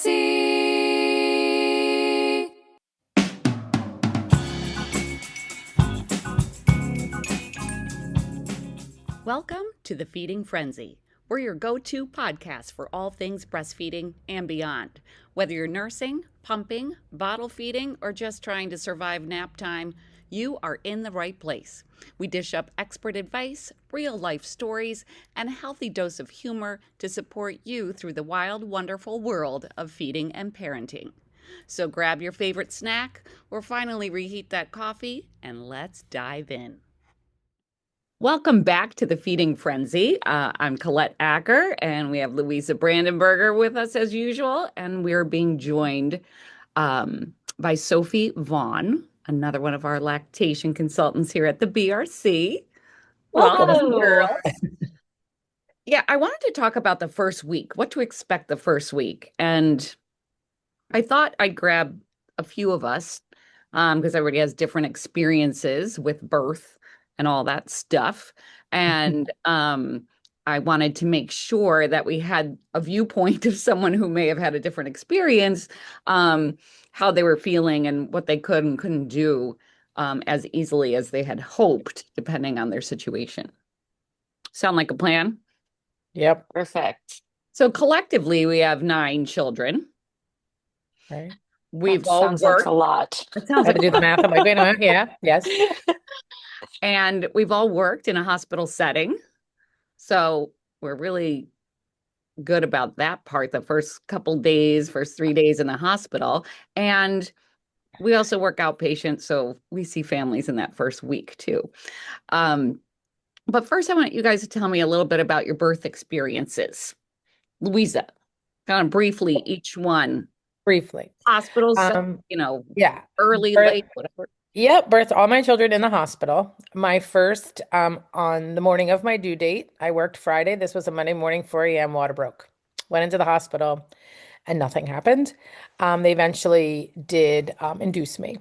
Welcome to The Feeding Frenzy. We're your go-to podcast for all things breastfeeding and beyond. Whether you're nursing, pumping, bottle feeding, or just trying to survive nap time, you are in the right place. We dish up expert advice, real-life stories, and a healthy dose of humor to support you through the wild, wonderful world of feeding and parenting. So grab your favorite snack, or finally reheat that coffee, and let's dive in. Welcome back to The Feeding Frenzy. I'm Colette Acker, and we have Louisa Brandenberger with us as usual, and we're being joined by Sophie Vaughn, another one of our lactation consultants here at the BRC. Welcome, girls. Yeah, I wanted to talk about the first week, what to expect the first week. And I thought I'd grab a few of us because everybody has different experiences with birth and all that stuff. And I wanted to make sure that we had a viewpoint of someone who may have had a different experience, how they were feeling and what they could and couldn't do as easily as they had hoped, depending on their situation. Sound like a plan? Yep. Perfect. So collectively, we have 9 children. Right. We've all sounds worked. like a lot. It sounds I had like to do the math. I'm like, wait a minute. Yeah. Yes. And we've all worked in a hospital setting. So we're really good about that part, the first couple days, first 3 days in the hospital. And we also work outpatient, so we see families in that first week too. But first, I want you guys to tell me a little bit about your birth experiences. Louisa, kind of briefly, each one. Briefly. Hospitals, Yeah. early, Birth- late, whatever. Yep. Birthed all my children in the hospital. My first, on the morning of my due date, I worked Friday. This was a Monday morning, 4 a.m. Water broke. Went into the hospital and nothing happened. They eventually did induce me.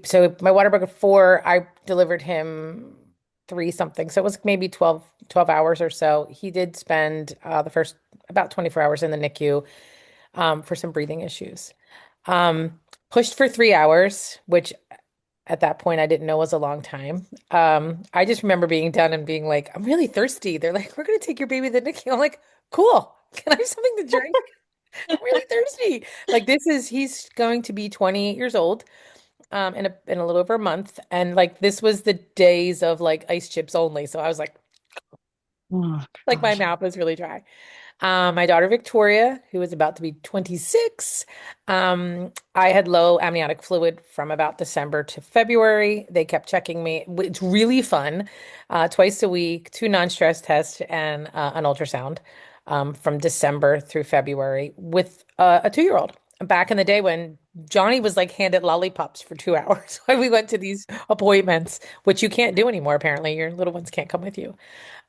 So my water broke at 4. I delivered him 3 something. So it was maybe 12 hours or so. He did spend the first about 24 hours in the NICU for some breathing issues. Pushed for 3 hours, which at that point I didn't know was a long time. I just remember being done and being like, I'm really thirsty. They're like, we're going to take your baby to the NICU. I'm like, cool. Can I have something to drink? I'm really thirsty. Like he's going to be 28 years old in a little over a month. And like, this was the days of like ice chips only. So I was like, like my mouth was really dry. My daughter Victoria, who was about to be 26, I had low amniotic fluid from about December to February. They kept checking me. It's really fun. Twice a week, 2 non-stress tests and an ultrasound from December through February with a 2-year-old. Back in the day when Johnny was like handed lollipops for 2 hours. We went to these appointments, which you can't do anymore, apparently. Your little ones can't come with you.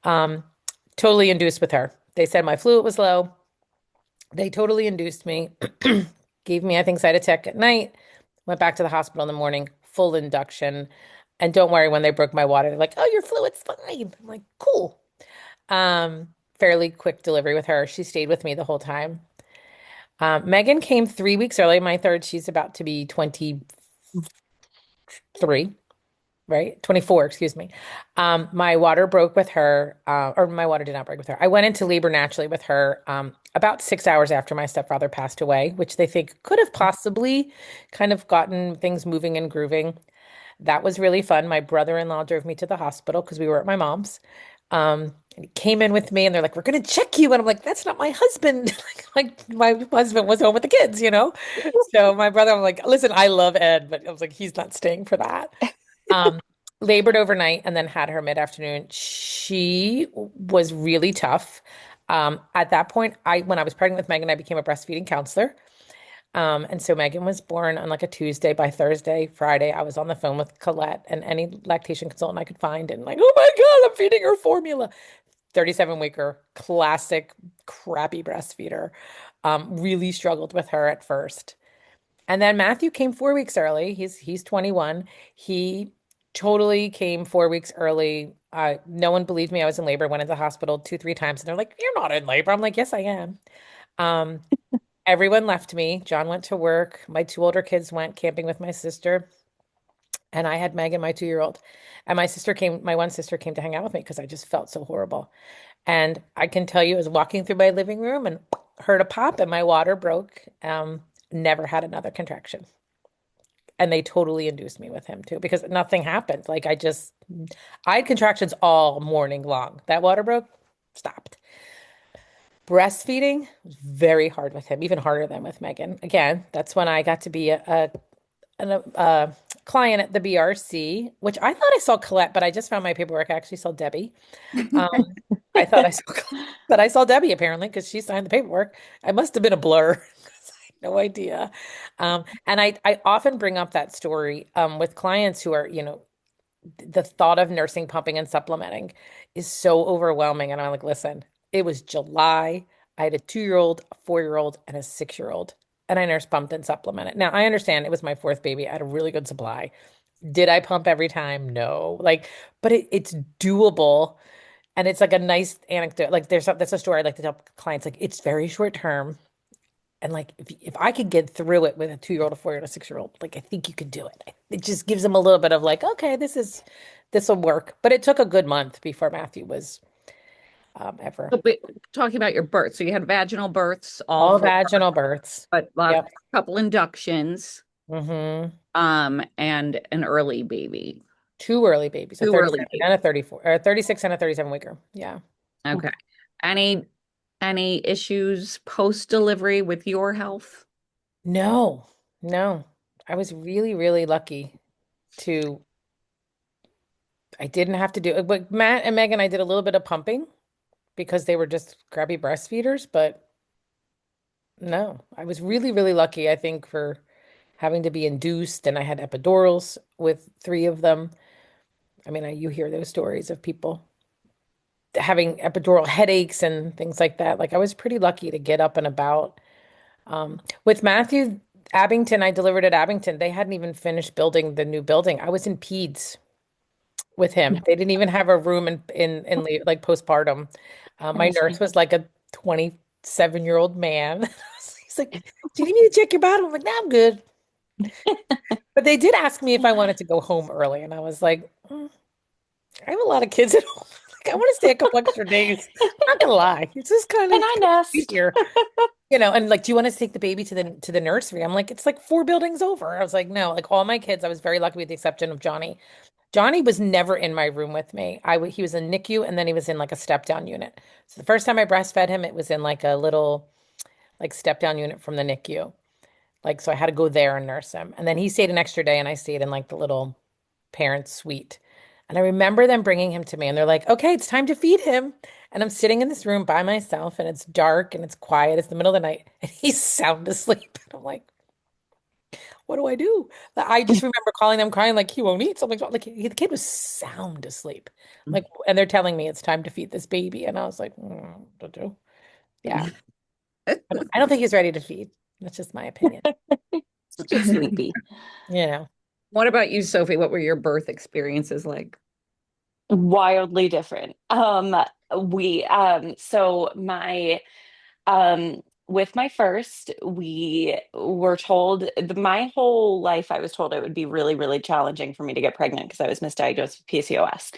Totally induced with her. They said my fluid was low. They totally induced me, gave me, I think, Cytotec at night, went back to the hospital in the morning, full induction. And don't worry, when they broke my water, they're like, oh, your fluid's fine. I'm like, cool. Fairly quick delivery with her. She stayed with me the whole time. Megan came 3 weeks early. My third, she's about to be 23. Right? 24, excuse me. My water broke with her, or my water did not break with her. I went into labor naturally with her about 6 hours after my stepfather passed away, which they think could have possibly kind of gotten things moving and grooving. That was really fun. My brother-in-law drove me to the hospital because we were at my mom's. And he came in with me and they're like, we're going to check you. And I'm like, that's not my husband. Like my husband was home with the kids, So my brother, I'm like, listen, I love Ed, but I was like, he's not staying for that. Labored overnight and then had her mid-afternoon. She was really tough. At that point, when I was pregnant with Megan, I became a breastfeeding counselor. And so Megan was born on like a Tuesday. By Thursday, Friday, I was on the phone with Colette and any lactation consultant I could find and like, oh my God, I'm feeding her formula. 37-weeker, classic crappy breastfeeder. Really struggled with her at first. And then Matthew came 4 weeks early. He's 21. He totally came 4 weeks early. No one believed me. I was in labor, went into the hospital 2, 3 times, and they're like, "You're not in labor." I'm like, "Yes, I am." Everyone left me. John went to work. My two older kids went camping with my sister. And I had Megan, my 2-year-old. And my one sister came to hang out with me because I just felt so horrible. And I can tell you, I was walking through my living room and heard a pop and my water broke. Never had another contraction. And they totally induced me with him too because nothing happened. I had contractions all morning long. That water broke, stopped. Breastfeeding was very hard with him, even harder than with Megan. Again, that's when I got to be a client at the BRC, which I thought I saw Colette, but I just found my paperwork. I actually saw Debbie. Um, I thought I saw Colette, but I saw Debbie apparently because she signed the paperwork. I must have been a blur 'cause I had no idea. And I often bring up that story with clients who are, the thought of nursing, pumping, and supplementing is so overwhelming. And I'm like, listen, it was July. I had a 2-year-old, a 4-year-old, and a 6-year-old. And I nurse pumped and supplemented. Now, I understand it was my fourth baby. I had a really good supply. Did I pump every time? No. But it's doable. And it's like a nice anecdote. That's a story I like to tell clients. Like, it's very short term. And like, if I could get through it with a 2-year-old, a 4-year-old, a 6-year-old, like, I think you could do it. It just gives them a little bit of like, okay, this will work. But it took a good month before Matthew was ever. But talking about your birth, so you had vaginal births, all All four, vaginal births. but Yep. a couple inductions, Mm-hmm. and an early baby, Two early babies, a two early 37 and a babies. 34, or a 36 and a 37 weeker. Yeah. Okay. Any any issues post delivery with your health? No, no. I was really, really lucky to, I didn't have to do it. But Matt and Megan, I did a little bit of pumping because they were just grabby breastfeeders, but no, I was really, really lucky, I think, for having to be induced, and I had epidurals with 3 of them. I mean, you hear those stories of people having epidural headaches and things like that. Like I was pretty lucky to get up and about. With Matthew Abington, I delivered at Abington. They hadn't even finished building the new building. I was in peds with him. They didn't even have a room like postpartum. My nurse was like a 27-year-old man. He's like, "Do you need me to check your bottom?" I'm like, "No, I'm good." But they did ask me if I wanted to go home early, and I was like, I have a lot of kids at home. Like, I want to stay a couple extra days. Not gonna lie, it's just kind And of I nest. easier, And like, do you want us to take the baby to the nursery? I'm like, it's like 4 buildings over. I was like, no. Like all my kids, I was very lucky with the exception of Johnny. Johnny was never in my room with me. He was in NICU and then he was in like a step down unit. So the first time I breastfed him, it was in like a little like step down unit from the NICU. Like, so I had to go there and nurse him. And then he stayed an extra day and I stayed in like the little parent suite. And I remember them bringing him to me and they're like, okay, it's time to feed him. And I'm sitting in this room by myself and it's dark and it's quiet. It's the middle of the night and he's sound asleep. And I'm like, what do I do? I just remember calling them crying like he won't eat. Something's wrong. Like the kid was sound asleep. Like, and they're telling me it's time to feed this baby. And I was like, what to do? Yeah. I don't think he's ready to feed. That's just my opinion. Such a sleepy. What about you, Sophie? What were your birth experiences like? Wildly different. So my with my first, we were told my whole life I was told it would be really, really challenging for me to get pregnant because I was misdiagnosed with PCOS.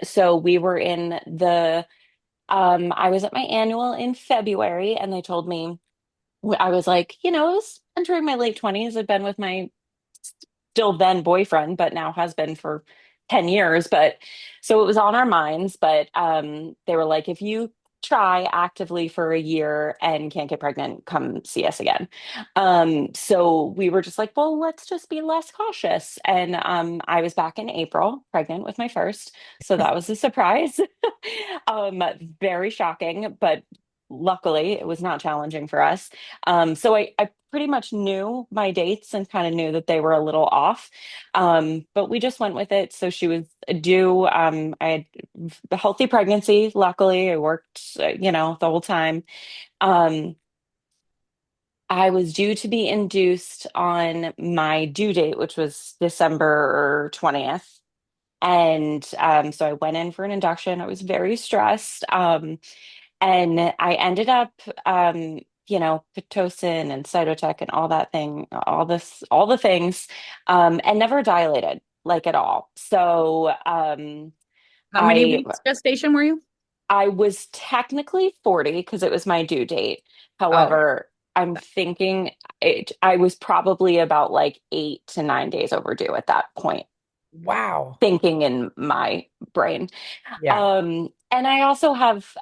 So we were in the I was at my annual in February and they told me I was like, I was entering my late 20s. I'd been with my still then boyfriend, but now husband for 10 years. But so it was on our minds. But they were like, if you try actively for a year and can't get pregnant, come see us again. So we were just like, well, let's just be less cautious. And I was back in April, pregnant with my first. So that was a surprise. Very shocking, but luckily it was not challenging for us. So I pretty much knew my dates and kind of knew that they were a little off. But we just went with it. So she was due. I had a healthy pregnancy. Luckily, I worked, the whole time. Um, I was due to be induced on my due date, which was December 20th. And so I went in for an induction. I was very stressed. And I ended up Pitocin and Cytotec and all that thing, all the things, and never dilated like at all. So How many I weeks gestation were you? I was technically 40 because it was my due date. Oh, However, I'm thinking I was probably about like 8 to 9 days overdue at that point, Wow. thinking in my brain. Yeah. And I also have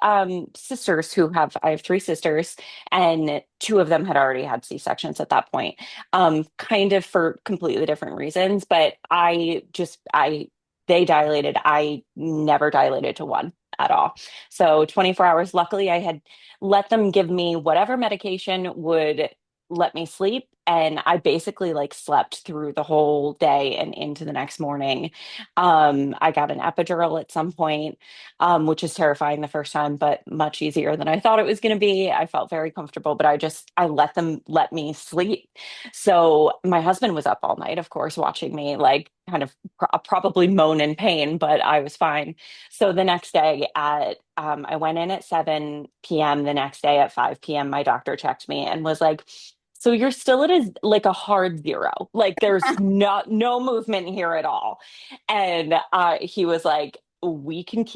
sisters I have 3 sisters, and 2 of them had already had C-sections at that point, kind of for completely different reasons. But they dilated. I never dilated to one at all. So 24 hours, luckily, I had let them give me whatever medication would let me sleep. And I basically like slept through the whole day and into the next morning. I got an epidural at some point, which is terrifying the first time, but much easier than I thought it was going to be. I felt very comfortable, but I let them let me sleep. So my husband was up all night, of course, watching me like kind of probably moan in pain, but I was fine. So the next day I went in at 7 p.m. The next day at 5 p.m., my doctor checked me and was like, so you're still at like a hard 0. Like there's no movement here at all. And he was like, we can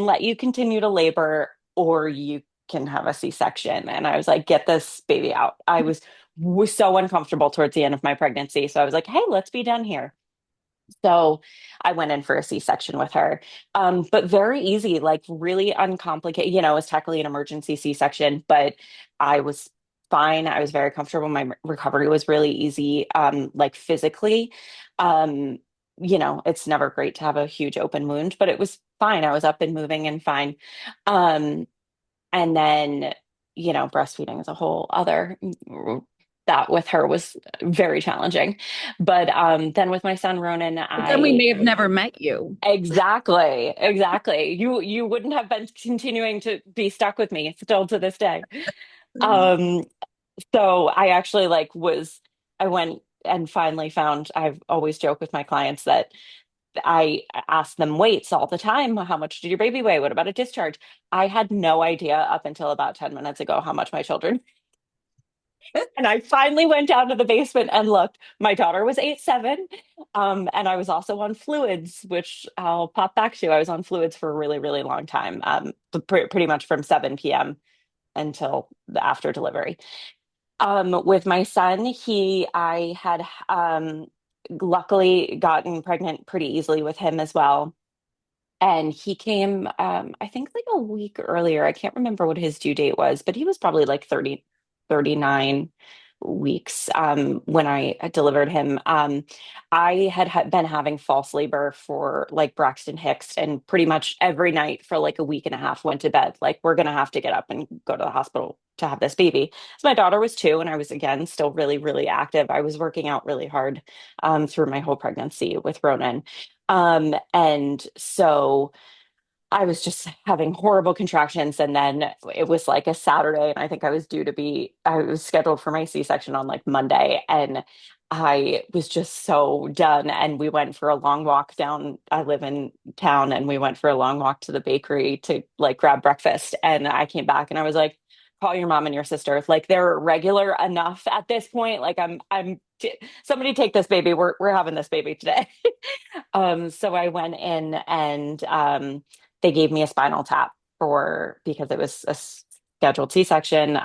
let you continue to labor, or you can have a C-section. And I was like, get this baby out. Was so uncomfortable towards the end of my pregnancy. So I was like, hey, let's be done here. So I went in for a C-section with her, but very easy, like really uncomplicated. It was technically an emergency C-section, but I was fine. I was very comfortable. My recovery was really easy, like physically. Um, it's never great to have a huge open wound, but it was fine. I was up and moving and fine. Um, and then, breastfeeding is a whole other that with her was very challenging. But then with my son Ronan, but then we I may have never met you. exactly. You wouldn't have been continuing to be stuck with me still to this day. Um, so I actually I went and finally found, I've always joked with my clients that I ask them weights all the time. How much did your baby weigh? What about a discharge? I had no idea up until about 10 minutes ago how much my children. And I finally went down to the basement and looked. My daughter was 8'7". And I was also on fluids, which I'll pop back to. I was on fluids for a really, really long time, pretty much from 7 p.m. until after delivery. With my son, I had luckily gotten pregnant pretty easily with him as well. And he came, I think like a week earlier. I can't remember what his due date was, but he was probably like 39 weeks when I delivered him. I had been having false labor for like Braxton Hicks, and pretty much every night for like a week and a half went to bed. Like, we're going to have to get up and go to the hospital to have this baby. So my daughter was 2, and I was again still really, really active. I was working out really hard through my whole pregnancy with Ronan. And so I was just having horrible contractions. And then it was like a Saturday, and I think I was scheduled for my C-section on like Monday. And I was just so done. And we went for a long walk down. I live in town, and we went for a long walk to the bakery to like grab breakfast. And I came back and I was like, call your mom and your sister. Like, they're regular enough at this point. Like, somebody take this baby. We're having this baby today. So I went in, and they gave me a spinal tap because it was a scheduled C-section,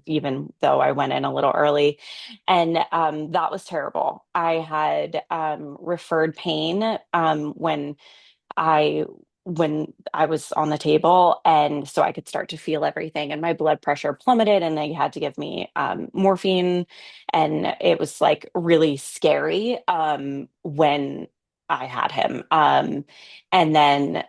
even though I went in a little early. And that was terrible. I had referred pain I when I was on the table, and so I could start to feel everything, and my blood pressure plummeted, and they had to give me morphine, and it was like really scary when I had him. And then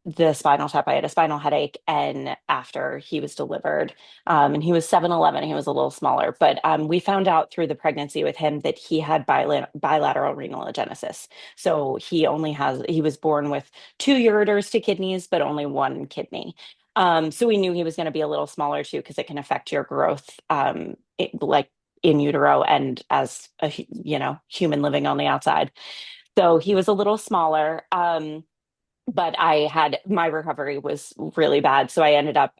the spinal tap, I had a spinal headache, and after he was delivered, and he was 7'11", he was a little smaller, but we found out through the pregnancy with him that he had bilateral renal agenesis. So he was born with 2 ureters to kidneys, but only 1 kidney. So we knew he was going to be a little smaller too, because it can affect your growth, like in utero and as a human living on the outside. So he was a little smaller. But my recovery was really bad. So I ended up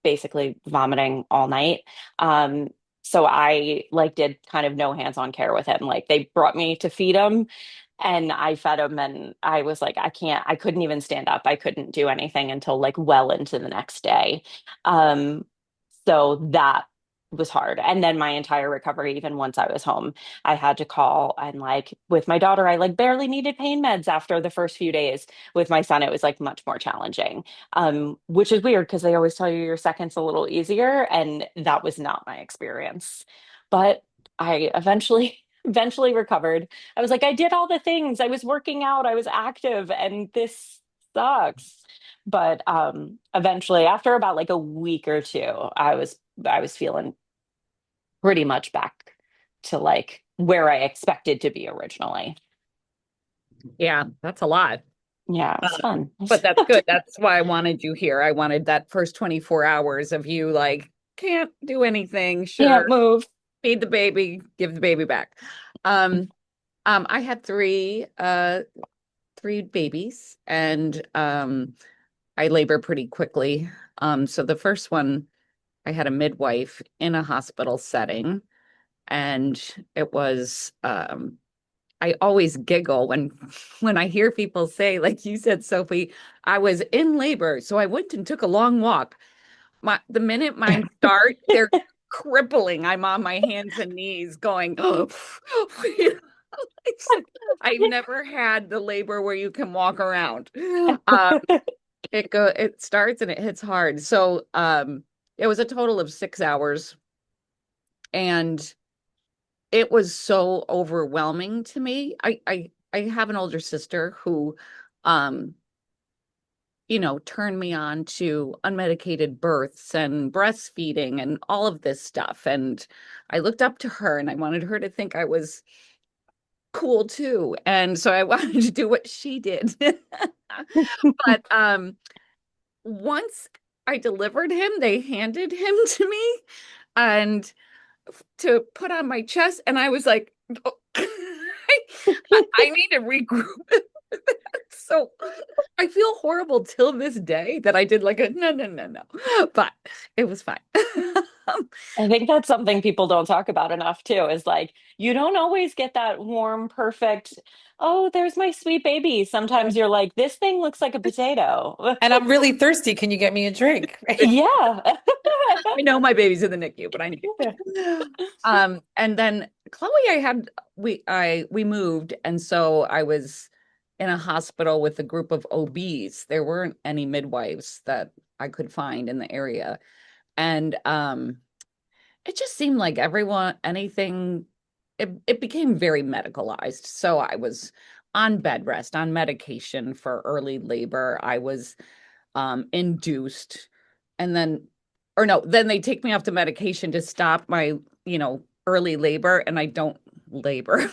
basically vomiting all night. Um, so I like did kind of no hands-on care with him. Like they brought me to feed him and I fed him and I was like, I couldn't even stand up. I couldn't do anything until like well into the next day. Um, so that was hard. And then my entire recovery, even once I was home, I had to call and like with my daughter, I like barely needed pain meds after the first few days. With my son, it was like much more challenging, which is weird because they always tell you your second's a little easier. And that was not my experience. But I eventually recovered. I was like, I did all the things. I was working out, I was active, and this sucks. But eventually, after about like a week or two, I was feeling pretty much back to like where I expected to be originally. Yeah, that's a lot. Yeah, it was fun. But that's good. That's why I wanted you here. I wanted that first 24 hours of you like, can't do anything. Can't Sure. move. Feed the baby, give the baby back. I had three babies and I labor pretty quickly. So the first one, I had a midwife in a hospital setting, and it was I always giggle when I hear people say, like you said, Sophie, I was in labor, so I went and took a long walk. The minute mine start, they're crippling. I'm on my hands and knees going, oh, I've never had the labor where you can walk around. It starts and it hits hard. So it was a total of 6 hours, and it was so overwhelming to me. I have an older sister who um turned me on to unmedicated births and breastfeeding and all of this stuff. And I looked up to her and I wanted her to think I was cool too. And so I wanted to do what she did. But once I delivered him, they handed him to me and to put on my chest, and I was like, oh, I need to regroup. So I feel horrible till this day that I did like a no, but it was fine. I think that's something people don't talk about enough too, is like you don't always get that warm, perfect, oh, there's my sweet baby. Sometimes you're like, this thing looks like a potato. And I'm really thirsty. Can you get me a drink? Yeah. I know my baby's in the NICU, but I need. And then Chloe, we moved, and so I was in a hospital with a group of OBs. There weren't any midwives that I could find in the area, and it just seemed like it became very medicalized. So I was on bed rest, on medication for early labor. I was induced, and then they take me off the medication to stop my, early labor, and I don't labor.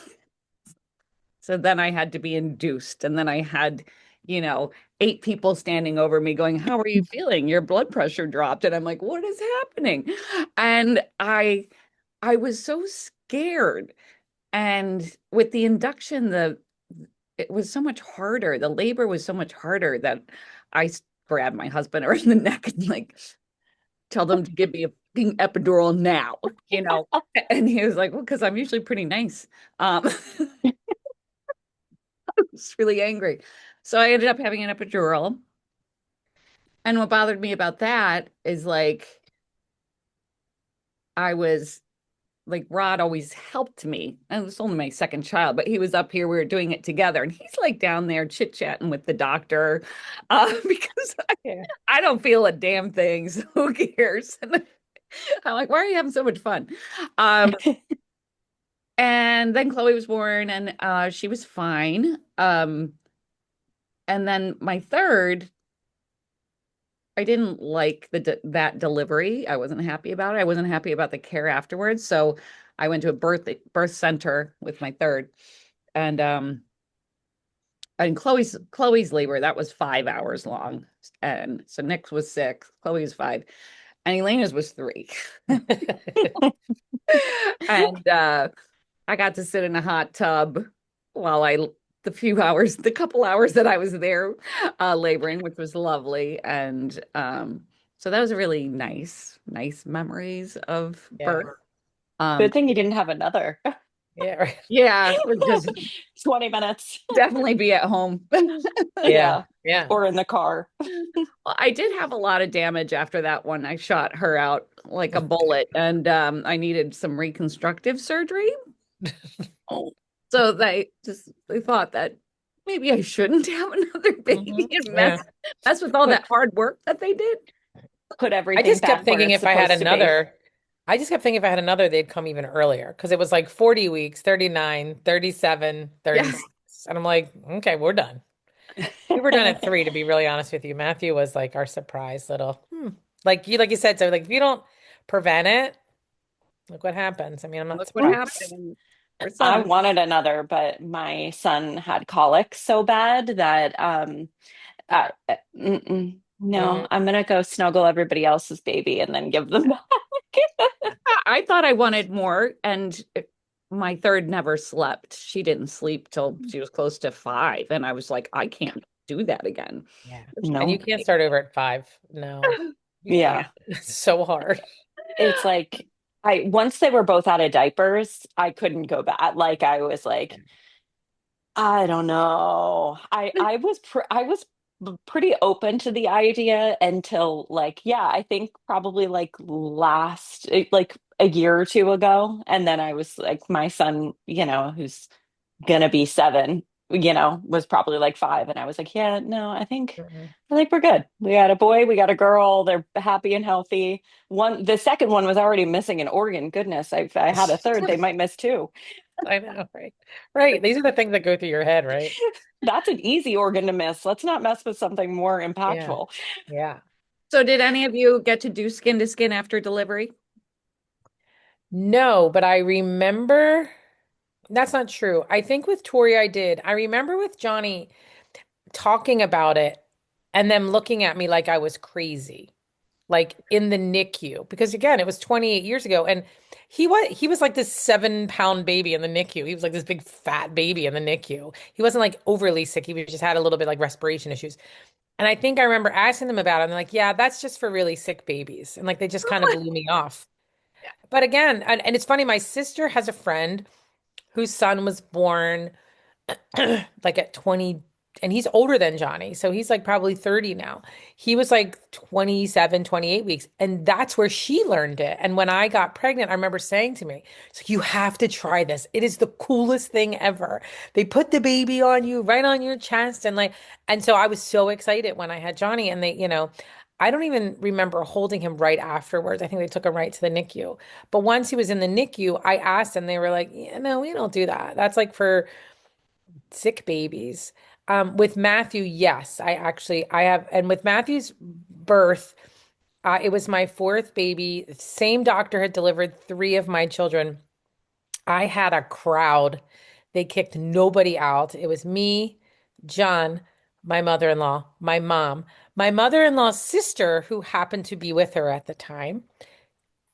So then I had to be induced, and then I had, you know, 8 people standing over me going, "How are you feeling? Your blood pressure dropped." And I'm like, "What is happening?" And I was so scared. And with the induction, it was so much harder. The labor was so much harder that grabbed my husband around the neck and like tell them to give me a fucking epidural now, you know. And he was like, "Well, because I'm usually pretty nice." I was really angry. So I ended up having an epidural. And what bothered me about that is like I was like Rod always helped me. And it was only my second child, but he was up here. We were doing it together, and he's like down there chit-chatting with the doctor because Yeah. I don't feel a damn thing. So who cares? And I'm like, why are you having so much fun? Um, and then Chloe was born, and she was fine. And then my third, I didn't like that delivery. I wasn't happy about it. I wasn't happy about the care afterwards. So I went to a birth center with my third, and Chloe's labor, that was 5 hours long, and so Nick's was 6, Chloe was 5, and Elena's was 3. And I got to sit in a hot tub while the couple hours that I was there laboring, which was lovely. And So that was a really nice memories of Yeah. birth. Good thing you didn't have another. Yeah. Right. Yeah, just 20 minutes. definitely be at home. Yeah. Yeah. Yeah. Or in the car. Well, I did have a lot of damage after that one. I shot her out like a bullet, and I needed some reconstructive surgery. Oh, So they thought that maybe I shouldn't have another baby and Yeah. mess with all put that hard work that they did. put I everything just kept back where thinking it's if I had supposed to be. another, I just kept thinking if I had another, they'd come even earlier because it was like 40 weeks, 39, 37, Yeah. 36. And I'm like, okay, we're done. We were done at 3, to be really honest with you. Matthew was like our surprise little, like you said, so like if you don't prevent it, look what happens. I mean, I'm not Look what happened surprised. in her I son. wanted another, but my son had colic so bad that no, Mhm. I'm gonna go snuggle everybody else's baby and then give them back. I thought I wanted more, and my third never slept. She didn't sleep till she was close to 5, and I was like, I can't do that again. Yeah. And you No. can't start over at 5. No, you can't. Yeah. It's so hard. It's like I once they were both out of diapers, I couldn't go back. Like I was like, I don't know. I was pretty open to the idea until like yeah, I think probably like like a year or two ago, and then I was like my son, who's gonna be 7, was probably like 5, and I was like, yeah, no, Mhm. I think we're good. We got a boy, we got a girl. They're happy and healthy. The second one was already missing an organ. Goodness, if I had a third, they might miss 2. I know, right? Right. These are the things that go through your head, right? That's an easy organ to miss. Let's not mess with something more Yeah. impactful. Yeah. So, did any of you get to do skin to skin after delivery? No, but I remember that's not true. I think with Tori I did. I remember with Johnny talking about it and them looking at me like I was crazy, like in the NICU. Because again, it was 28 years ago and he was like this 7-pound baby in the NICU. He was like this big fat baby in the NICU. He wasn't like overly sick. He just had a little bit like respiration issues. And I think I remember asking them about it and they're like, yeah, that's just for really sick babies. And like they just kind of blew me off. But again, and it's funny, my sister has a friend whose son was born like at 20, and he's older than Johnny. So he's like probably 30 now. He was like 27, 28 weeks. And that's where she learned it. And when I got pregnant, I remember saying to me, so you have to try this. It is the coolest thing ever. They put the baby on you right on your chest. And so I was so excited when I had Johnny and I don't even remember holding him right afterwards. I think they took him right to the NICU. But once he was in the NICU, I asked and they were like, yeah, no, we don't do that. That's like for sick babies. With Matthew, yes, I have, and with Matthew's birth, it was my 4th baby. Same doctor had delivered 3 of my children. I had a crowd. They kicked nobody out. It was me, John, my mother-in-law, my mom, my mother-in-law's sister, who happened to be with her at the time,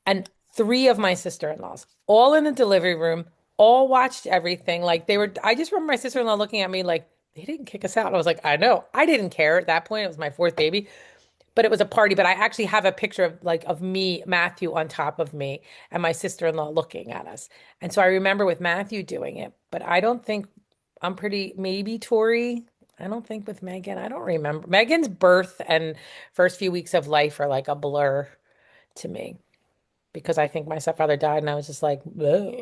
and 3 of my sister-in-laws, all in the delivery room, all watched everything. Like I just remember my sister-in-law looking at me like, they didn't kick us out. I was like, I know. I didn't care at that point. It was my 4th baby, but it was a party. But I actually have a picture of me, Matthew on top of me, and my sister-in-law looking at us. And so I remember with Matthew doing it, but I don't think maybe Tori. I don't think with Megan. I don't remember. Megan's birth and first few weeks of life are like a blur to me because I think my stepfather died and I was just like, "Ugh."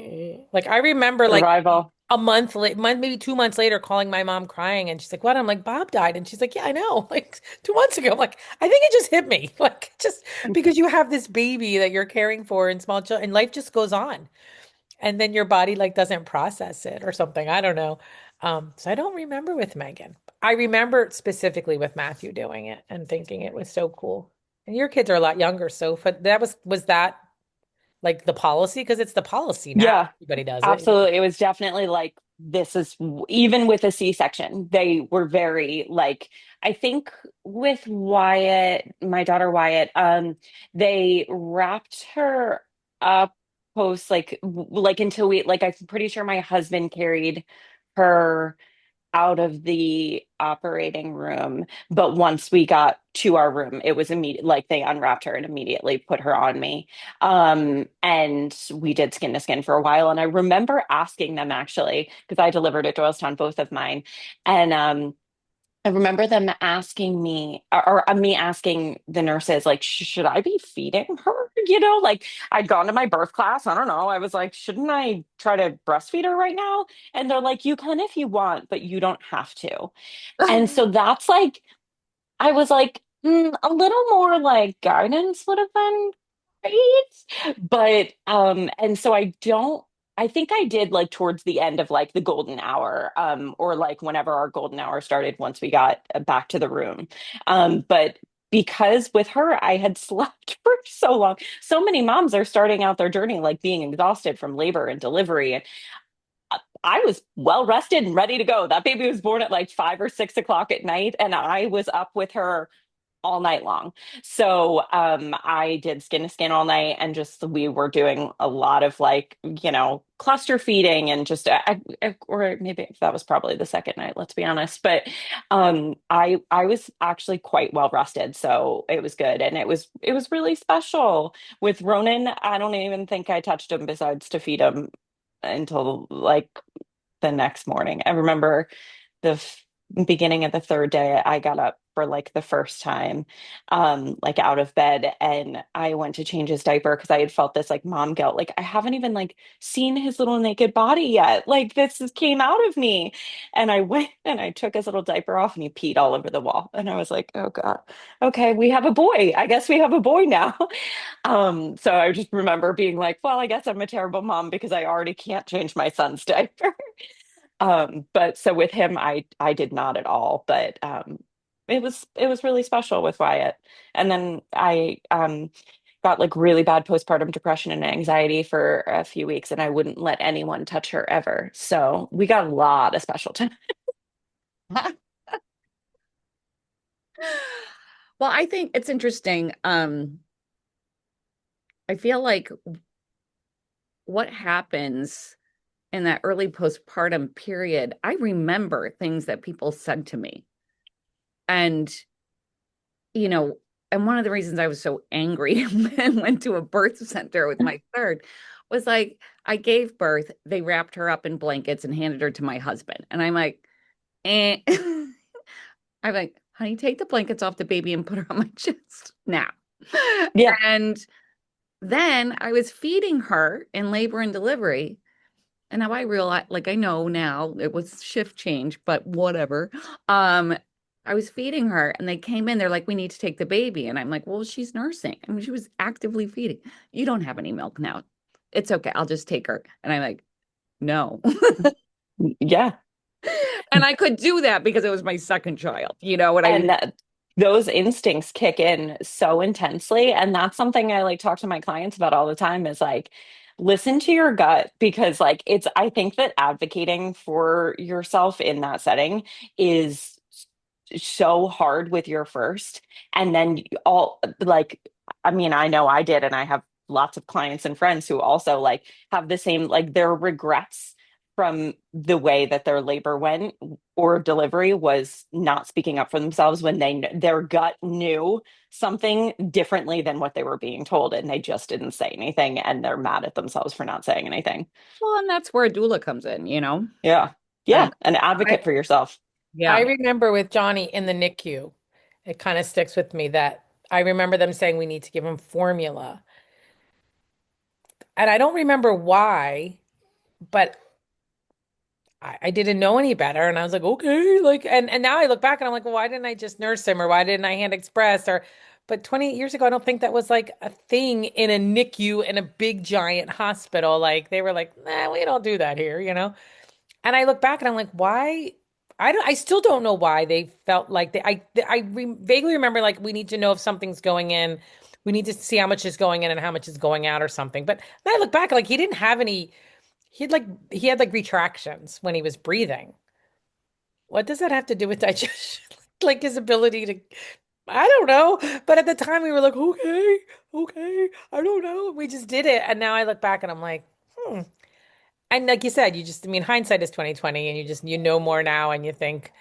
Like I remember like Survival. a maybe 2 months later calling my mom crying and she's like, what? I'm like, Bob died. And she's like, yeah, I know. Like 2 months ago. I'm like, I think it just hit me. Like just because you have this baby that you're caring for and small children and life just goes on. And then your body like doesn't process it or something. I don't know. So I don't remember with Megan. I remember specifically with Matthew doing it and thinking it was so cool. And your kids are a lot younger, so but was that like the policy? Because it's the policy now. Yeah, Everybody does it. absolutely. It was definitely like this is even with a C-section, they were very like I think with Wyatt, my daughter Wyatt, they wrapped her up post like until we like I'm pretty sure my husband carried her out of the operating room. But once we got to our room, it was immediate, like they unwrapped her and immediately put her on me. And we did skin to skin for a while. And I remember asking them actually, because I delivered at Doylestown, both of mine. And I remember them asking me, or me asking the nurses, like, should I be feeding her? Like I'd gone to my birth class. I don't know. I was like, shouldn't I try to breastfeed her right now? And they're like, you can if you want, but you don't have to. And so that's like, I was like, a little more like guidance would have been great. But and so I think I did like towards the end of like the golden hour, or like whenever our golden hour started once we got back to the room. But because with her, I had slept for so long. So many moms are starting out their journey like being exhausted from labor and delivery. And I was well rested and ready to go. That baby was born at like 5 or 6 o'clock at night, and I was up with her all night long. So I did skin to skin all night, and just we were doing a lot of like, cluster feeding and just or maybe that was probably the second night, let's be honest. But I was actually quite well rested, so it was good, and it was really special with Ronan. I don't even think I touched him besides to feed him until like the next morning. I remember the beginning of the third day, I got up for like the first time, like out of bed, and I went to change his diaper because I had felt this like mom guilt. Like I haven't even like seen his little naked body yet. Like came out of me. And I went and I took his little diaper off and he peed all over the wall. And I was like, oh God, okay, we have a boy. I guess we have a boy now. So I just remember being like, well, I guess I'm a terrible mom because I already can't change my son's diaper. But so with him, I did not at all, but it was really special with Wyatt. And then I got like really bad postpartum depression and anxiety for a few weeks, and I wouldn't let anyone touch her ever. So we got a lot of special time. Well, I think it's interesting. I feel like what happens in that early postpartum period, I remember things that people said to me. And, you know, and one of the reasons I was so angry and went to a birth center with my third was like, I gave birth, they wrapped her up in blankets and handed her to my husband. And I'm like, eh. I'm like, honey, take the blankets off the baby and put her on my chest now. Yeah. And then I was feeding her in labor and delivery. And now I realize, like, I know now it was shift change, but whatever. I was feeding her and they came in, they're like, we need to take the baby. And I'm like, well, she's nursing. I mean, she was actively feeding. You don't have any milk now. It's okay. I'll just take her. And I'm like, no. Yeah. And I could do that because it was my second child. You know what I mean? And those instincts kick in so intensely. And that's something I like talk to my clients about all the time is like, listen to your gut because like I think that advocating for yourself in that setting is so hard with your first. And then all like, I mean, I know I did, and I have lots of clients and friends who also like have the same, like their regrets from the way that their labor went or delivery was not speaking up for themselves when their gut knew something differently than what they were being told, and they just didn't say anything, and they're mad at themselves for not saying anything. Well, and that's where a doula comes in, you know? Yeah. Yeah. And An I, advocate for yourself. I yeah. remember with Johnny in the NICU, it kind of sticks with me that I remember them saying we need to give him formula. And I don't remember why, but I didn't know any better. And I was like, okay, like, and now I look back and I'm like, well, why didn't I just nurse him or why didn't I hand express but 28 years ago, I don't think that was like a thing in a NICU in a big giant hospital. Like they were like, nah, we don't do that here, you know? And I look back and I'm like, why? I still don't know why they felt like vaguely remember like we need to know if something's going in. We need to see how much is going in and how much is going out or something. But then I look back, like he didn't have any. He had like retractions when he was breathing. What does that have to do with digestion? Like his ability to, I don't know. But at the time we were like, okay, I don't know. We just did it. And now I look back and I'm like, hmm. And like you said, I mean, hindsight is 2020, and you know more now, and you think,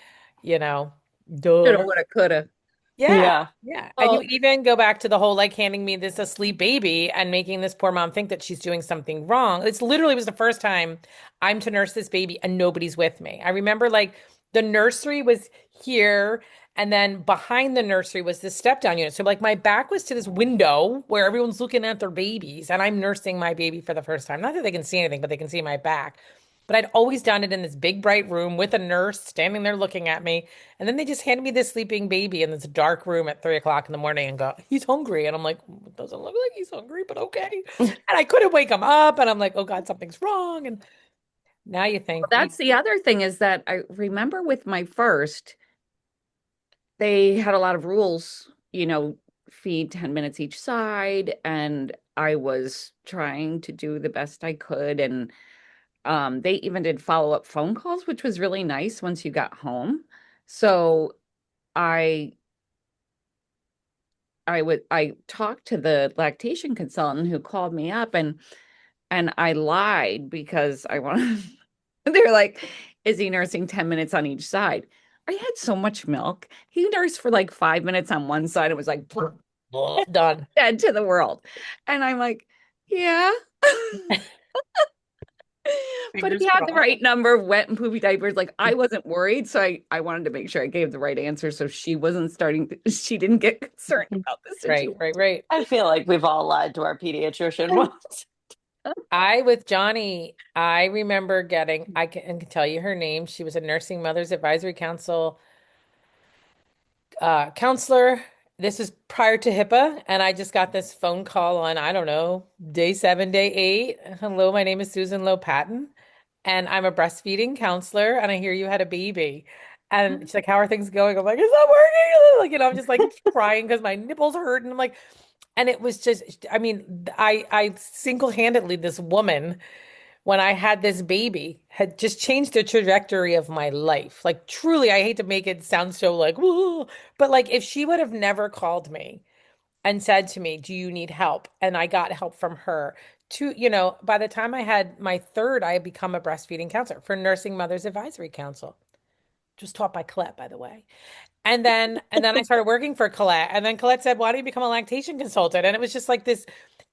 you know, Shoulda, duh. woulda, coulda. Yeah. Yeah. Yeah. And you Well, even go back to the whole like handing me this asleep baby and making this poor mom think that she's doing something wrong. It's literally was the first time I'm to nurse this baby and nobody's with me. I remember like the nursery was here and then behind the nursery was this step down unit. So like my back was to this window where everyone's looking at their babies and I'm nursing my baby for the first time. Not that they can see anything, but they can see my back. But I'd always done it in this big bright room with a nurse standing there looking at me. And then they just handed me this sleeping baby in this dark room at 3 o'clock in the morning and go, he's hungry. And I'm like, it doesn't look like he's hungry, but okay. And I couldn't wake him up. And I'm like, oh God, something's wrong. And now you think, that's the other thing is that I remember with my first, they had a lot of rules, feed 10 minutes each side, and I was trying to do the best I could. And they even did follow-up phone calls, which was really nice once you got home. So I I talked to the lactation consultant who called me up, and I lied because I wanted they're like, is he nursing 10 minutes on each side? I had so much milk. He nursed for like 5 minutes on one side and was like done. dead to the world. And I'm like, yeah. But Fingers he had the crossed. right number of wet and poopy diapers. Like I wasn't worried. So I wanted to make sure I gave the right answer so she wasn't she didn't get concerned about the Right, situation. right, right. I feel like we've all lied to our pediatrician once. With Johnny, I remember I can tell you her name. She was a Nursing Mothers Advisory Council counselor. This is prior to HIPAA, and I just got this phone call on, I don't know, day 7, day 8. Hello, my name is Susan Lowe Patton, and I'm a breastfeeding counselor, and I hear you had a baby. And she's like, how are things going? I'm like, it's not working. Like, I'm just like crying because my nipples hurt. And I'm like, and it was just, I mean, I single-handedly, this woman when I had this baby had just changed the trajectory of my life. Like truly, I hate to make it sound so like, woo, but like if she would have never called me and said to me, "Do you need help?" and I got help from her to, by the time I had my third, I had become a breastfeeding counselor for Nursing Mothers Advisory Council, just taught by Colette, by the way. And then I started working for Colette. And then Colette said, "Why don't you become a lactation consultant?" And it was just like this.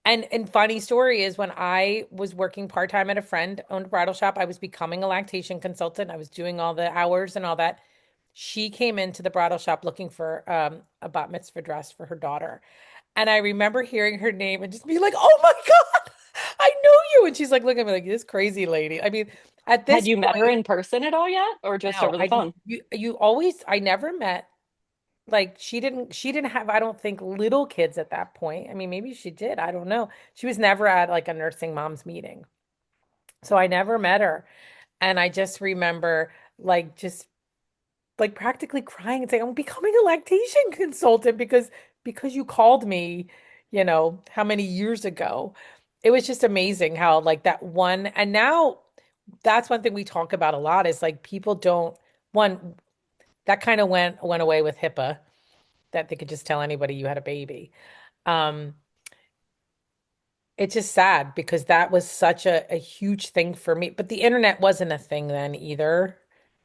And funny story is when I was working part-time at a friend owned bridal shop, I was becoming a lactation consultant. I was doing all the hours and all that. She came into the bridal shop looking for a bat mitzvah dress for her daughter. And I remember hearing her name and just being like, "Oh my God, I know you." And she's like looking at me like this crazy lady. I mean, at Had this you met her point, in person at all yet, or just no, over the phone? you always I never met like she didn't have I don't think little kids at that point. I mean, maybe she did. I don't know. She was never at like a nursing moms meeting. So I never met her. And I just remember like just like practically crying and saying, "I'm becoming a lactation consultant because you called me, how many years ago." It was just amazing how like that one and now that's one thing we talk about a lot is like people don't one that kind of went away with HIPAA that they could just tell anybody you had a baby. Um, it's just sad because that was such a huge thing for me. But the internet wasn't a thing then either.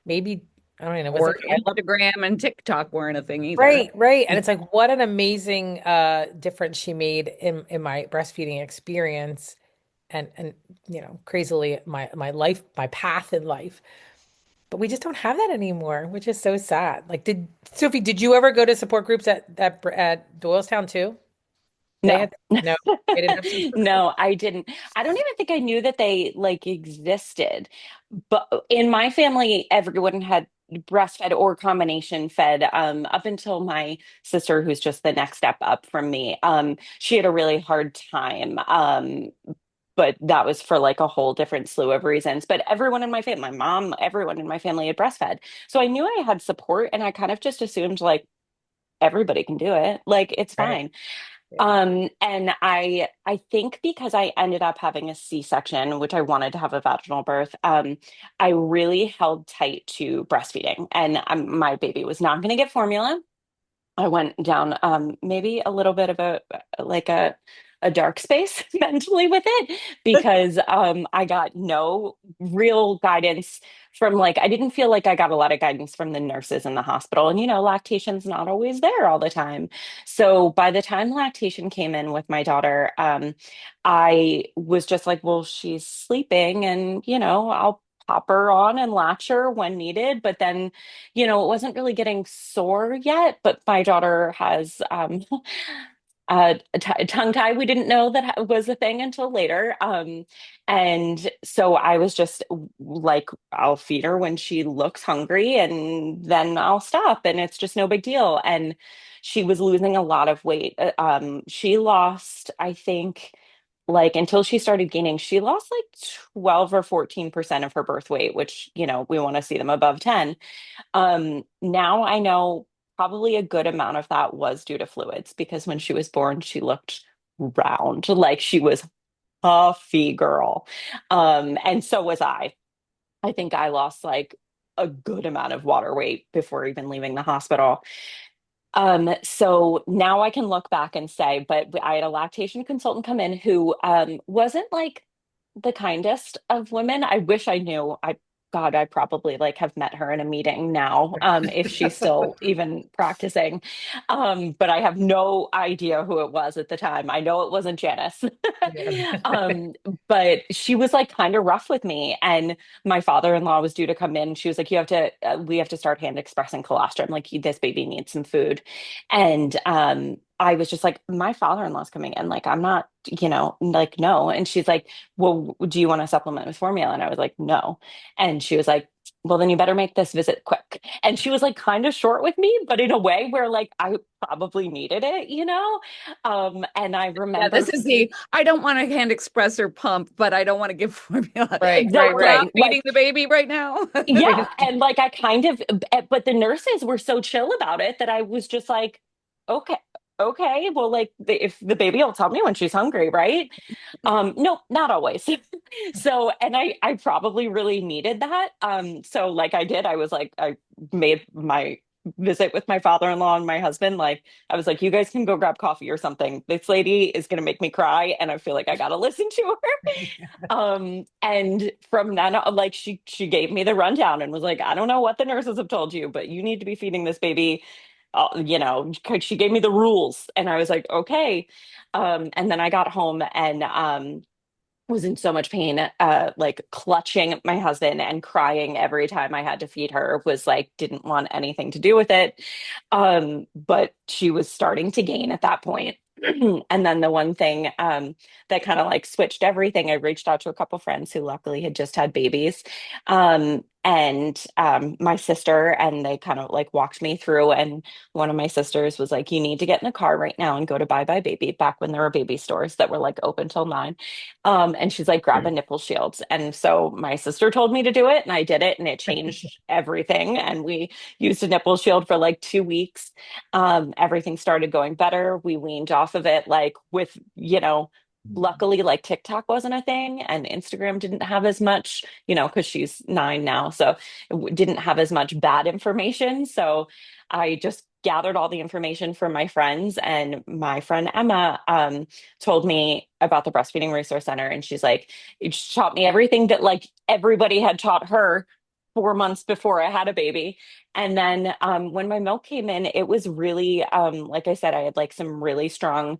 Maybe, I don't know, was it Or dial-up? Instagram and TikTok weren't a thing either. Right, right. And it's like what an amazing difference she made in my breastfeeding experience and crazily my life, my path in life. But we just don't have that anymore, which is so sad. Like Sophie, did you ever go to support groups at Doylestown too? They No. had no, they didn't have support groups. No, I didn't. I don't even think I knew that they like existed. But in my family, everyone had breastfed or combination fed up until my sister, who's just the next step up from me. She had a really hard time. But that was for like a whole different slew of reasons. But everyone in my family, my mom, everyone in my family had breastfed. So I knew I had support and I kind of just assumed like everybody can do it. Like it's Right. fine. Yeah. And I think because I ended up having a C-section, which I wanted to have a vaginal birth, I really held tight to breastfeeding, and my baby was not going to get formula. I went down maybe a little bit of a a dark space mentally with it because I got no real guidance from like, I didn't feel like I got a lot of guidance from the nurses in the hospital. And, lactation's not always there all the time. So by the time lactation came in with my daughter, I was just like, well, she's sleeping and, I'll pop her on and latch her when needed. But then, it wasn't really getting sore yet. But my daughter has a tongue tie. We didn't know that was a thing until later. And so I was just like, I'll feed her when she looks hungry and then I'll stop and it's just no big deal. And she was losing a lot of weight. She lost, I think, like until she started gaining, she lost like 12 or 14% of her birth weight, which, we want to see them above 10. Now I know probably a good amount of that was due to fluids because when she was born, she looked round, like she was puffy girl. And so was I. I think I lost like a good amount of water weight before even leaving the hospital. So now I can look back and say, but I had a lactation consultant come in who wasn't like the kindest of women. I wish I knew. God, I probably like have met her in a meeting now, if she's still even practicing. But I have no idea who it was at the time. I know it wasn't Janice. Yeah. Um, but she was like kind of rough with me. And my father-in-law was due to come in. She was like, we have to start hand expressing colostrum. Like this baby needs some food. And I was just like, my father-in-law's coming in. Like, I'm not, like, no. And she's like, well, do you want to supplement with formula? And I was like, no. And she was like, well, then you better make this visit quick. And she was like kind of short with me, but in a way where like I probably needed it. And I Yeah, remember this is the I don't want to hand express or pump, but I don't want to give formula. Right, So right, we're not exactly feeding like, the baby right now. yeah. And like I kind of, but the nurses were so chill about it that I was just like, okay. Okay, well, like if the baby will tell me when she's hungry, right? No, not always. So, and I probably really needed that. So like I did, I was like, I made my visit with my father-in-law and my husband. Like, I was like, you guys can go grab coffee or something. This lady is gonna make me cry, and I feel like I gotta listen to her. And from then on, like she gave me the rundown and was like, I don't know what the nurses have told you, but you need to be feeding this baby. 'Cause she gave me the rules, and I was like, okay. And then I got home and was in so much pain, like clutching my husband and crying every time I had to feed her, was like, didn't want anything to do with it. But she was starting to gain at that point. And then the one thing that kind of like switched everything, I reached out to a couple friends who luckily had just had babies. And my sister, and they kind of like walked me through. And one of my sisters was like, you need to get in a car right now and go to Bye Bye Baby, back when there were baby stores that were like open till 9. And she's like, grab a nipple shield. And so my sister told me to do it, and I did it, and it changed everything. And we used a nipple shield for like 2 weeks. Everything started going better. We weaned off of it, like with, luckily, like TikTok wasn't a thing, and Instagram didn't have as much, because she's 9 now. So it didn't have as much bad information. So I just gathered all the information from my friends, and my friend Emma told me about the Breastfeeding Resource Center, and she's like, it taught me everything that like everybody had taught her 4 months before I had a baby. And then when my milk came in, it was really, like I said, I had like some really strong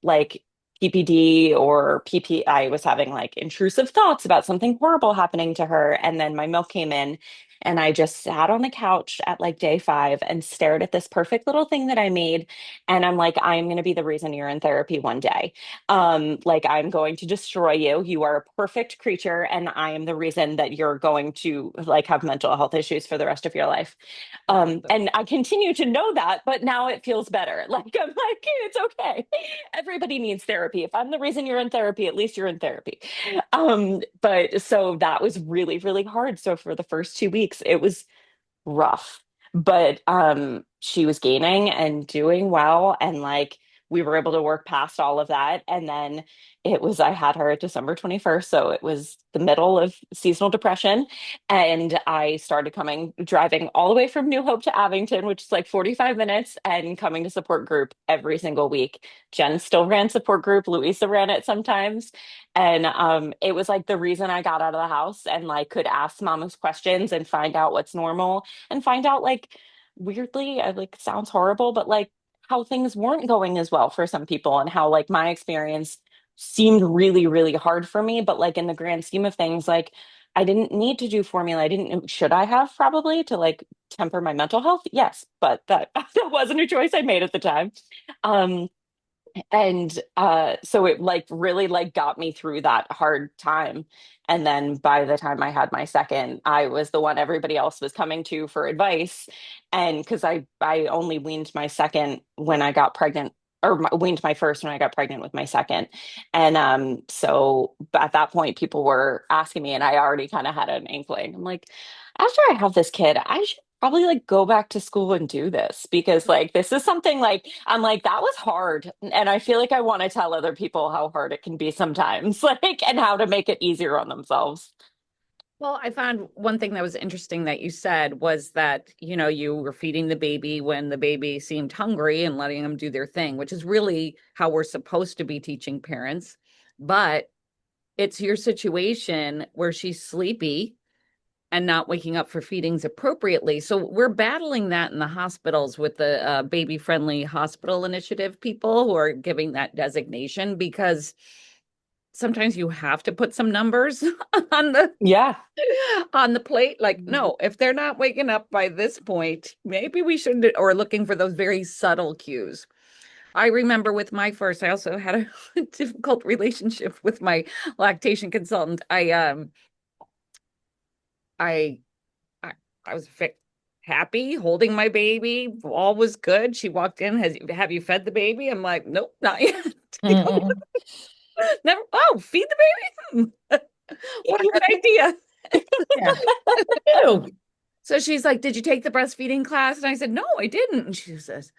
like PPD or PP. I was having like intrusive thoughts about something horrible happening to her. And then my milk came in, and I just sat on the couch at like day 5 and stared at this perfect little thing that I made. And I'm like, I'm going to be the reason you're in therapy one day. Like, I'm going to destroy you. You are a perfect creature, and I am the reason that you're going to like have mental health issues for the rest of your life. And I continue to know that, but now it feels better. Like, I'm like, it's okay. Everybody needs therapy. If I'm the reason you're in therapy, at least you're in therapy. But so that was really, really hard. So for the first 2 weeks, it was rough. But she was gaining and doing well. And like we were able to work past all of that. And then I had her at December 21st. So it was the middle of seasonal depression. And I started driving all the way from New Hope to Abington, which is like 45 minutes, and coming to support group every single week. Jen still ran support group. Louisa ran it sometimes. And it was like the reason I got out of the house and like could ask mamas questions and find out what's normal and find out like weirdly, I like sounds horrible, but like how things weren't going as well for some people and how like my experience seemed really, really hard for me. But like in the grand scheme of things, like I didn't need to do formula. I didn't, should I have probably to like temper my mental health? Yes, but that that wasn't a choice I made at the time. Um, and so it like really like got me through that hard time. And then by the time I had my second, I was the one everybody else was coming to for advice. And because I only weaned my second when I got pregnant, or weaned my first when I got pregnant with my second. And so at that point people were asking me, and I already kind of had an inkling. I'm like, after I have this kid, I should probably like go back to school and do this, because like this is something like I'm like that was hard, and I feel like I want to tell other people how hard it can be sometimes, like, and how to make it easier on themselves. Well, I found one thing that was interesting that you said was that, you were feeding the baby when the baby seemed hungry and letting them do their thing, which is really how we're supposed to be teaching parents. But it's your situation where she's sleepy and not waking up for feedings appropriately. So we're battling that in the hospitals with the baby friendly hospital initiative people who are giving that designation, because sometimes you have to put some numbers on the Yeah. plate. Like, no, if they're not waking up by this point, maybe we shouldn't, or looking for those very subtle cues. I remember with my first, I also had a difficult relationship with my lactation consultant. I I was happy holding my baby. All was good. She walked in. Have you fed the baby? I'm like, nope, not yet. Never. Oh, feed the baby. What a good idea. Yeah. Ew. So she's like, did you take the breastfeeding class? And I said, no, I didn't. And she says,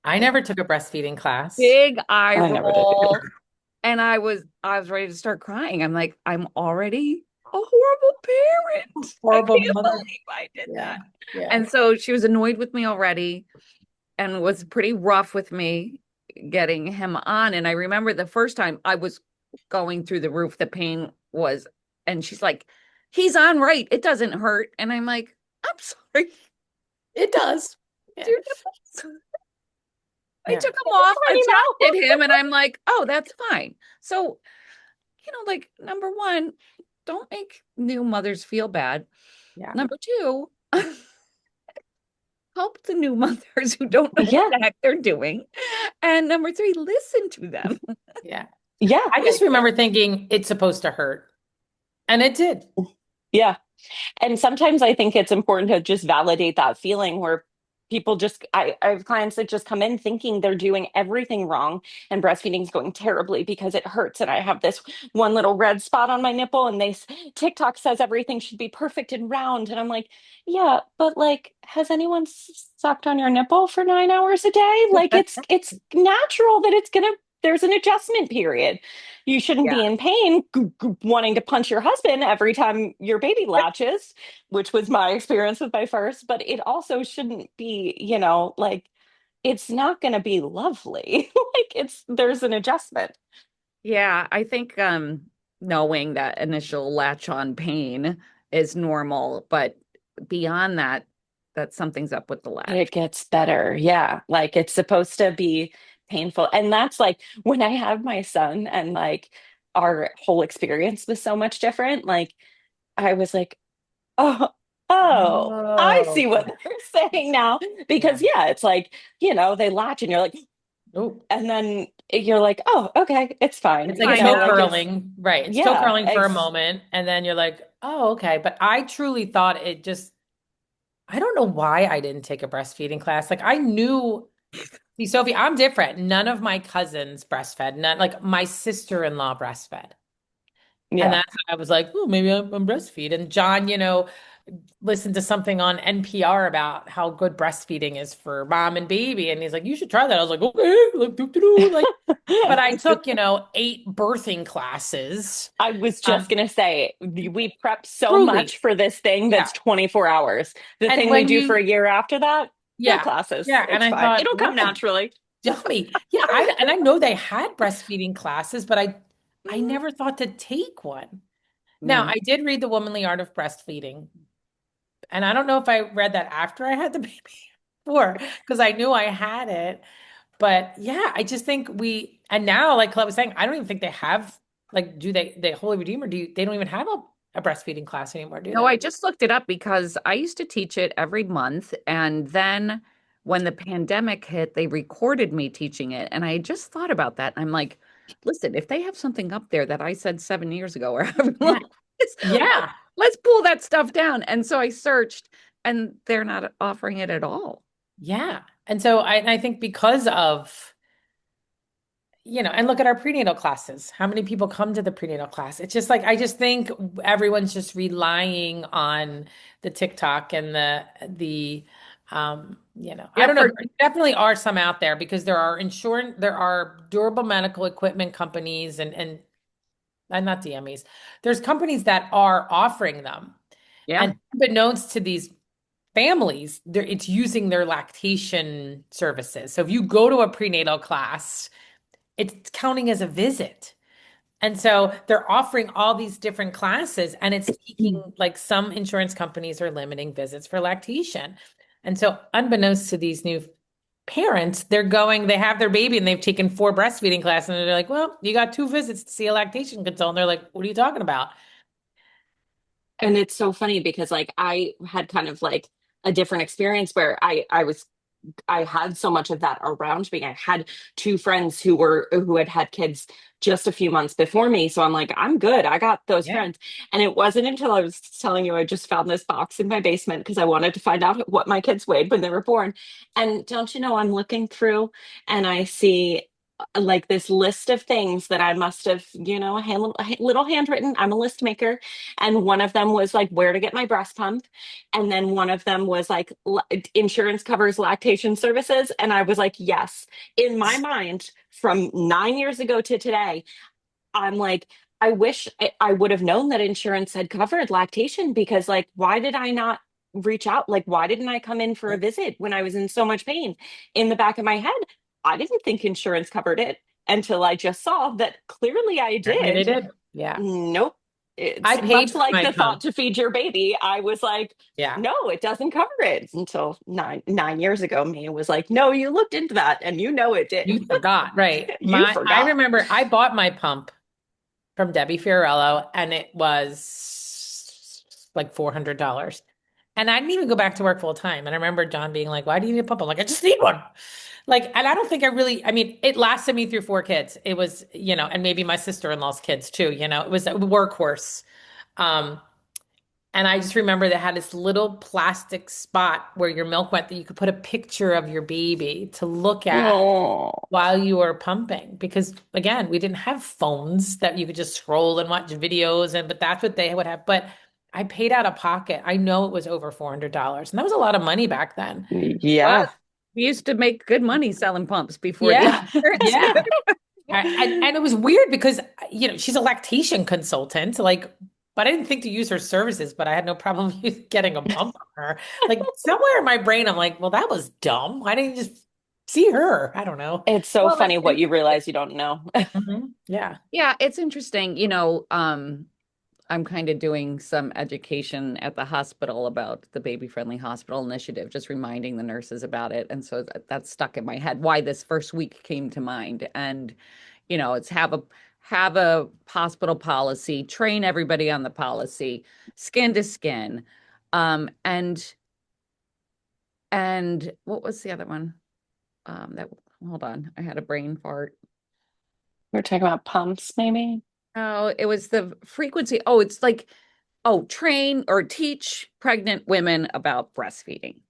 I never took a breastfeeding class. big eye I never did roll. either. And I was ready to start crying. I'm like, I'm already a horrible parent. Horrible I can't mother. believe I did that. Yeah. And so she was annoyed with me already and was pretty rough with me getting him on. And I remember the first time I was going through the roof, the pain was, and she's like, he's on right. It doesn't hurt. And I'm like, I'm sorry. It does. Yeah. I Yeah. took him off, adjusted him, and I'm like, oh, that's fine. So, like, number one, don't make new mothers feel bad. Yeah. Number two, help the new mothers who don't know Yeah. what the heck they're doing. And number three, listen to them. Yeah. Yeah. I just remember thinking it's supposed to hurt. And it did. Yeah. And sometimes I think it's important to just validate that feeling where people just, I have clients that just come in thinking they're doing everything wrong and breastfeeding is going terribly because it hurts. And I have this one little red spot on my nipple, and TikTok says everything should be perfect and round. And I'm like, yeah, but like, has anyone sucked on your nipple for 9 hours a day? Like it's natural that there's an adjustment period. You shouldn't be in pain wanting to punch your husband every time your baby latches, which was my experience with my first, but it also shouldn't be, like it's not going to be lovely. Like there's an adjustment. Yeah, I think knowing that initial latch on pain is normal, but beyond that, that something's up with the latch. It gets better. Yeah. Like it's supposed to be painful. And that's like when I had my son and like our whole experience was so much different. Like I was like, oh, oh, I see what Oh. they're saying now. Because yeah, it's like, they latch and you're like, Oh. and then you're like, oh, okay, it's fine. It's like it's still curling. Right. It's still curling for a moment. And then you're like, oh, okay. But I truly thought I don't know why I didn't take a breastfeeding class. Like I knew, see, Sophie, I'm different. None of my cousins breastfed. None, like my sister-in-law breastfed. And Yeah. that's I was like, oh, maybe I'm breastfeed. And John, listened to something on NPR about how good breastfeeding is for mom and baby. And he's like, you should try that. I was like, okay, like, like, but I took, 8 birthing classes. I was just Um, gonna say, we prep so truly. much for this thing Yeah. that's 24 hours. The And thing we when do for you, a year after that, no yeah, classes. yeah. And It's I fine. thought, It'll come what? naturally. Yummy. Yeah, I know they had breastfeeding classes, but I Mhm. never thought to take one. Now, No. I did read The Womanly Art of Breastfeeding, and I don't know if I read that after I had the baby or because I knew I had it. But yeah, I just think and now, like Colette was saying, I don't even think they have, like, do they Holy Redeemer, they don't even have a breastfeeding class anymore, do No, I they? just looked it up because I used to teach it every month. And then when the pandemic hit, they recorded me teaching it. And I just thought about that. I'm like, listen, if they have something up there that I said 7 years ago, or however long Yeah. it is, Yeah. let's pull that stuff down. And so I searched and they're not offering it at all. Yeah. And so I think because of and look at our prenatal classes. How many people come to the prenatal class? It's just like, I just think everyone's just relying on the TikTok and I Yeah, don't know. for There definitely are some out there because there are durable medical equipment companies and not DMEs. There's companies that are offering them. yeah. And unbeknownst to these families, it's using their lactation services. So if you go to a prenatal class, it's counting as a visit. And so they're offering all these different classes, and it's taking, like, some insurance companies are limiting visits for lactation. And so, unbeknownst to these new parents, they have their baby and they've taken 4 breastfeeding classes, and they're like, well, you got 2 visits to see a lactation consultant. They're like, what are you talking about? And it's so funny because like I had kind of like a different experience where I had so much of that around me. I had 2 friends who had had kids just a few months before me. So I'm like, I'm good. I got those Yeah. friends. And it wasn't until I was telling you I just found this box in my basement because I wanted to find out what my kids weighed when they were born. And don't you know, I'm looking through and I see like this list of things that I must have, a little handwritten. I'm a list maker. And one of them was like where to get my breast pump. And then one of them was like insurance covers lactation services. And I was like, yes. In my mind, from 9 years ago to today, I'm like, I wish I would have known that insurance had covered lactation because, like, why did I not reach out? Like, why didn't I come in for a visit when I was in so much pain? In the back of my head, I didn't think insurance covered it until I just saw that clearly I Apparently they did. did. Yeah. Nope. I It's paid much for like my the thought pump. to feed your baby. I was like, Yeah. no, it doesn't cover it until nine years ago. Mia was like, no, you looked into that and you know it did. You forgot, right? You I forgot. remember I bought my pump from Debbie Fiorello, and it was like $400. And I didn't even go back to work full time. And I remember John being like, why do you need a pump? I'm like, I just need one. Like, and I don't think I mean, it lasted me through 4 kids. It was, and maybe my sister-in-law's kids too, it was a workhorse. Um, and I just remember they had this little plastic spot where your milk went that you could put a picture of your baby to look at Oh. while you were pumping. Because again, we didn't have phones that you could just scroll and watch videos, but that's what they would have. But I paid out of pocket. I know it was over $400, and that was a lot of money back then. Well, Yeah. we used to make good money selling pumps before the Yeah, insurance. yeah. And it was weird because she's a lactation consultant, like, but I didn't think to use her services, but I had no problem getting a pump on her. Like, somewhere in my brain, I'm like, well, that was dumb. Why didn't you just see her? I don't know. It's so Well, funny it's what you realize you don't know. Yeah. yeah, it's interesting. I'm kind of doing some education at the hospital about the Baby Friendly Hospital Initiative, just reminding the nurses about it. And so that's stuck in my head why this first week came to mind. And, it's have a hospital policy, train everybody on the policy, skin to skin. And what was the other one? That hold on, I had a brain fart. We're talking about pumps, maybe. Oh, it was the frequency. Oh, it's like, train or teach pregnant women about breastfeeding.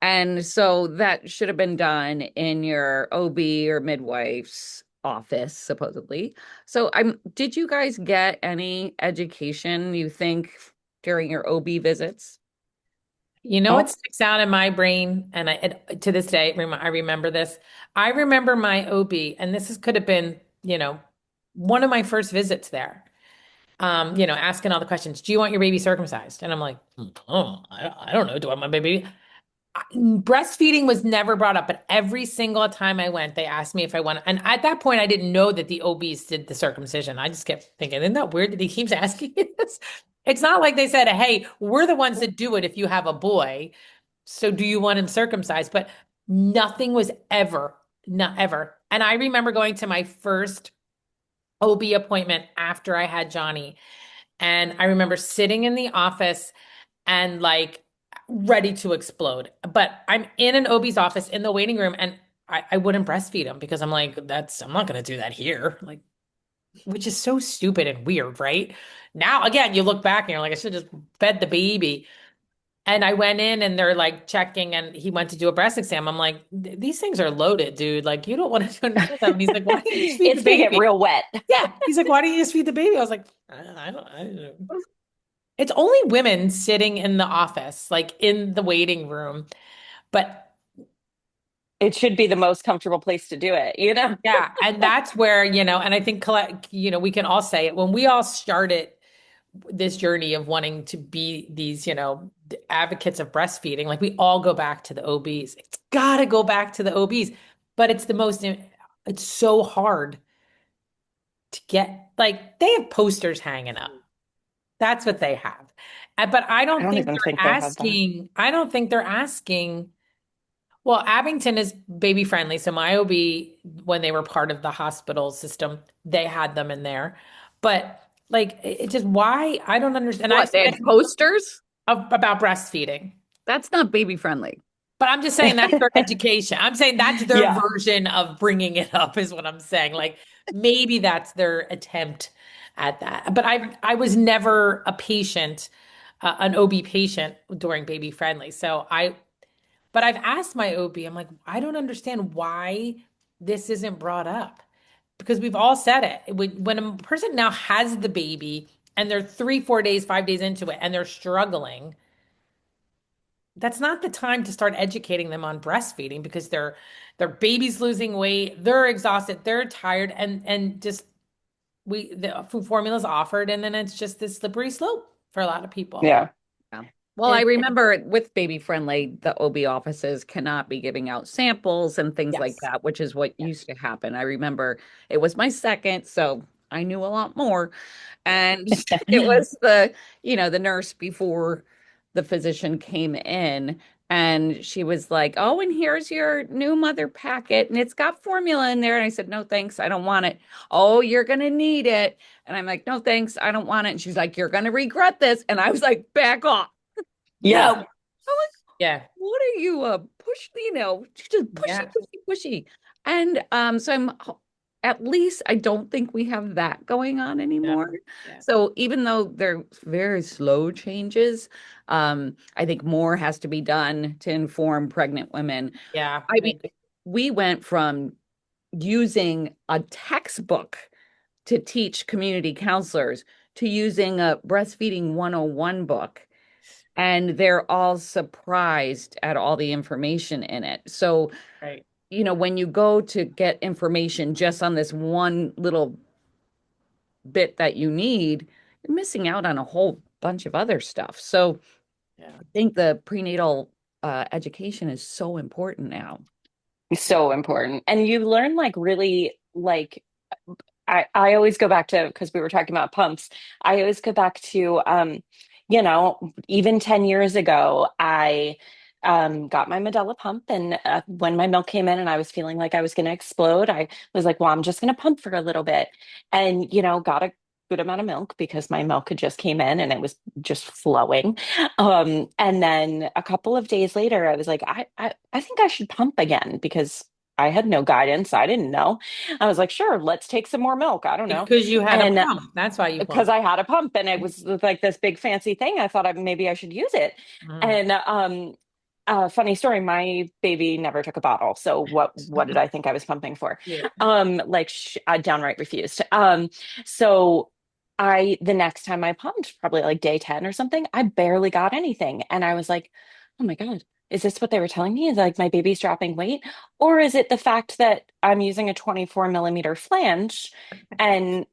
And so that should have been done in your OB or midwife's office, supposedly. So did you guys get any education, you think, during your OB visits? You know what sticks out in my brain, and to this day, I remember this. I remember my OB, and could have been, one of my first visits there. Asking all the questions. Do you want your baby circumcised? And I'm like, oh, I don't know. Do I want my baby? Breastfeeding was never brought up, but every single time I went, they asked me if I want. And at that point, I didn't know that the OBs did the circumcision. I just kept thinking, isn't that weird that he keeps asking me this? It's not like they said, hey, we're the ones that do it if you have a boy. So do you want him circumcised? But nothing was ever, not ever. And I remember going to my first OB appointment after I had Johnny. And I remember sitting in the office and like ready to explode. But I'm in an OB's office in the waiting room, and I wouldn't breastfeed him because I'm like, I'm not going to do that here. Like, which is so stupid and weird, right? Now, again, you look back and you're like, I should just fed the baby. And I went in and they're like checking, and he went to do a breast exam. I'm like, these things are loaded, dude. Like, you don't want to do them. And he's like, why don't you just feed It's the baby? gonna get real wet. Yeah. He's like, why don't you just feed the baby? I was like, I don't know. It's only women sitting in the office, like in the waiting room. But It should be the most comfortable place to do it, yeah, and that's where, and I think Colette, we can all say it when we all started this journey of wanting to be these, advocates of breastfeeding, like we all go back to the OBs. It's got to go back to the OBs, but it's so hard to get, like, they have posters hanging up. That's what they have. But I don't think they're asking, I don't think they're asking. Well, Abington is baby friendly. So my OB, when they were part of the hospital system, they had them in there. But like, it just, why? I don't understand. What, they had posters about breastfeeding. That's not baby friendly. But I'm just saying that's their education. I'm saying that's their version of bringing it up is what I'm saying. Like, maybe that's their attempt at that. But I was never a patient, an OB patient during baby friendly. But I've asked my OB, I'm like, I don't understand why this isn't brought up. Because we've all said it. When a person now has the baby and they're 3, 4 days, 5 days into it and they're struggling, that's not the time to start educating them on breastfeeding because their baby's losing weight, they're exhausted, they're tired, and just the food formula is offered, and then it's just this slippery slope for a lot of people. Yeah. Well, I remember with baby friendly, the OB offices cannot be giving out samples and things like that, which is what used to happen. I remember it was my second, so I knew a lot more. And it was the nurse before the physician came in, and she was like, oh, and here's your new mother packet, and it's got formula in there. And I said, no, thanks, I don't want it. Oh, you're going to need it. And I'm like, no, thanks, I don't want it. And she's like, you're going to regret this. And I was like, back off. Yeah. No. Yeah. What are you just pushy. And so I'm at least I don't think we have that going on anymore. Yeah. So even though they're very slow changes, I think more has to be done to inform pregnant women. Yeah. I mean, we went from using a textbook to teach community counselors to using a breastfeeding 101 book. And they're all surprised at all the information in it. So, when you go to get information just on this one little bit that you need, you're missing out on a whole bunch of other stuff. So I think the prenatal education is so important now. So important. And you learn I always go back to, because we were talking about pumps, I always go back to, even 10 years ago, I got my Medela pump. And when my milk came in and I was feeling like I was going to explode, I was like, well, I'm just going to pump for a little bit. And, got a good amount of milk because my milk had just came in and it was just flowing. And then a couple of days later, I was like, I think I should pump again because I had no guidance. I didn't know. I was like, sure, let's take some more milk. I don't know. Because you had a pump. That's why you pumped. Because I had a pump and it was like this big fancy thing. I thought maybe I should use it. And funny story, my baby never took a bottle. So what did I think I was pumping for? I downright refused. So the next time I pumped, probably like day 10 or something, I barely got anything. And I was like, oh my God, is this what they were telling me? Is like my baby's dropping weight? Or is it the fact that I'm using a 24 millimeter flange and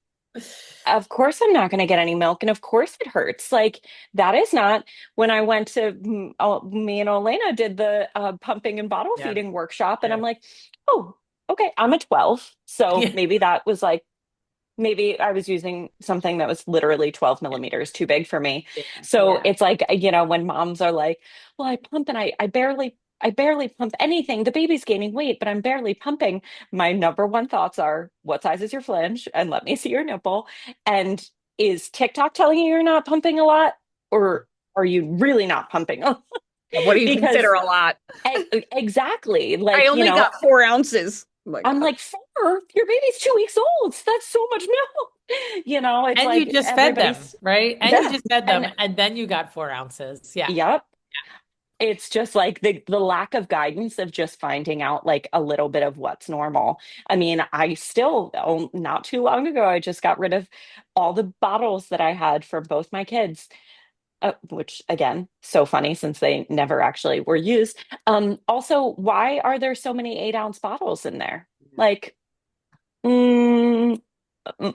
of course I'm not going to get any milk and of course it hurts. Like that is not when I went to me and Elena did the pumping and bottle Yeah. feeding workshop and Yeah. I'm like, oh, okay, I'm a 12. So Yeah. maybe that was like maybe I was using something that was literally 12 millimeters too big for me. Yeah. So Yeah. it's like, when moms are like, well, I pump and I barely pump anything. The baby's gaining weight, but I'm barely pumping. My number one thoughts are, what size is your flange? And let me see your nipple. And is TikTok telling you you're not pumping a lot? Or are you really not pumping? What do you Because consider a lot? exactly, I like, only got 4 ounces. Like, I'm like, four? Your baby's 2 weeks old. That's so much milk. It's And you like just fed them, everybody's, right? And you yeah. just fed them, And and then you got 4 ounces. Yeah. yep. It's just like the lack of guidance of just finding out like a little bit of what's normal. I mean, I still, not too long ago, I just got rid of all the bottles that I had for both my kids, which again, so funny since they never actually were used. Also, why are there so many 8 ounce bottles in there? Like, mm, Mhm.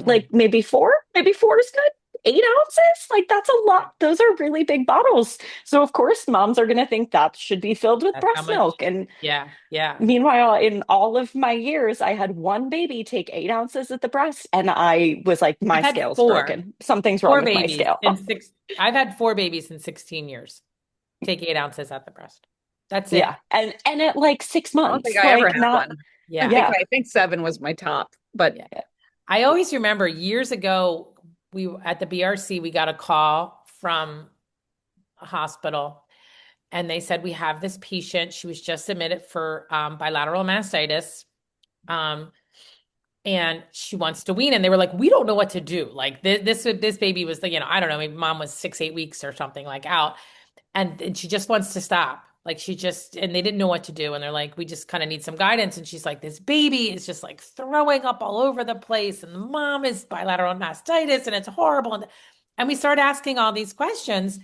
like maybe four is good. 8 ounces, like that's a lot. Those are really big bottles. So of course moms are going to think that should be filled with That's how breast much. milk. And Yeah. Yeah. meanwhile, in all of my years, I had one baby take 8 ounces at the breast, and I was like, I've my had scale's four, broken. Something's wrong four with my babies scale. in six. I've had four babies in 16 years. Take 8 ounces at the breast. That's it. Yeah, and at like six I don't think months, I ever like had not. one. Yeah. Yeah. I think 7 was my top, but Yeah. I always remember years ago, we at the BRC, we got a call from a hospital and they said, we have this patient. She was just admitted for bilateral mastitis. Um, and she wants to wean. And they were like, we don't know what to do. Like this baby was, I don't know, maybe mom was 6, 8 weeks or something like out. And she just wants to stop. Like and they didn't know what to do. And they're like, we just kind of need some guidance. And she's like, this baby is just like throwing up all over the place. And the mom is bilateral mastitis and it's horrible. And we started asking all these questions.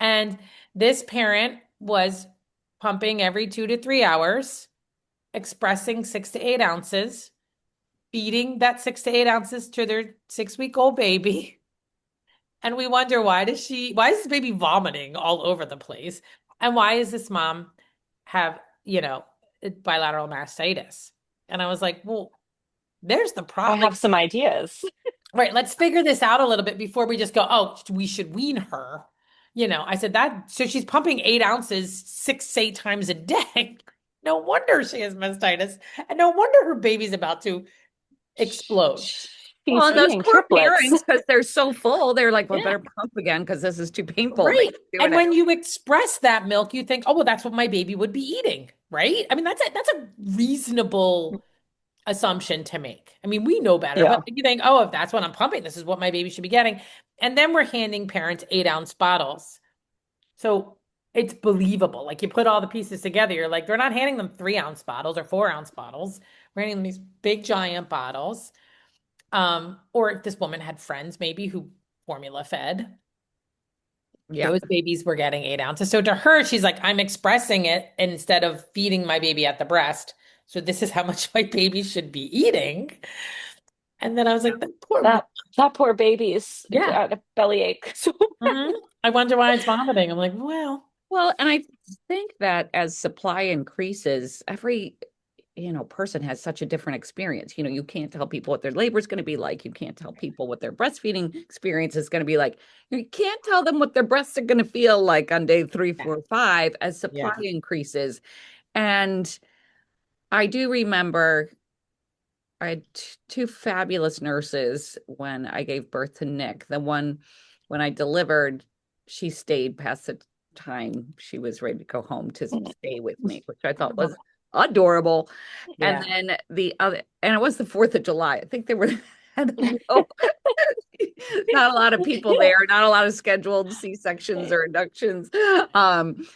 And this parent was pumping every 2 to 3 hours, expressing 6 to 8 ounces, feeding that 6 to 8 ounces to their 6 week old baby. And we wonder why is this baby vomiting all over the place? And why is this mom have, bilateral mastitis? And I was like, well, there's the I problem. have some ideas. Right, let's figure this out a little bit before we just go, oh, we should wean her. I said so she's pumping 8 ounces 6, 8 times a day. No wonder she has mastitis. And no wonder her baby's about to explode. She's well, and those eating poor triplets. parents, because they're so full, they're like, well, Yeah. better pump again because this is too painful. They Right. keep doing And it. when you express that milk, you think, oh, well, that's what my baby would be eating, right? I mean, that's a reasonable assumption to make. I mean, we know better, Yeah. but you think, oh, if that's what I'm pumping, this is what my baby should be getting. And then we're handing parents 8 ounce bottles. So it's believable. Like you put all the pieces together, you're like, they're not handing them 3 ounce bottles or 4 ounce bottles. We're handing them these big giant bottles. Or if this woman had friends maybe who formula fed, Yeah. those babies were getting 8 ounces. So to her, she's like, I'm expressing it instead of feeding my baby at the breast. So this is how much my baby should be eating. And then I was like, That poor baby's yeah. got a bellyache. So Mhm. I wonder why it's vomiting. I'm like, well, Well, and I think that as supply increases, every person has such a different experience. You can't tell people what their labor is going to be like. You can't tell people what their breastfeeding experience is going to be like. You can't tell them what their breasts are going to feel like on day 3, 4, 5 as supply increases. And I do remember I had two fabulous nurses when I gave birth to Nick. The one when I delivered, she stayed past the time she was ready to go home to stay with me, which I thought was adorable. And then the other, and it was the 4th of July. I think they were not a lot of people there, not a lot of scheduled C-sections or inductions. And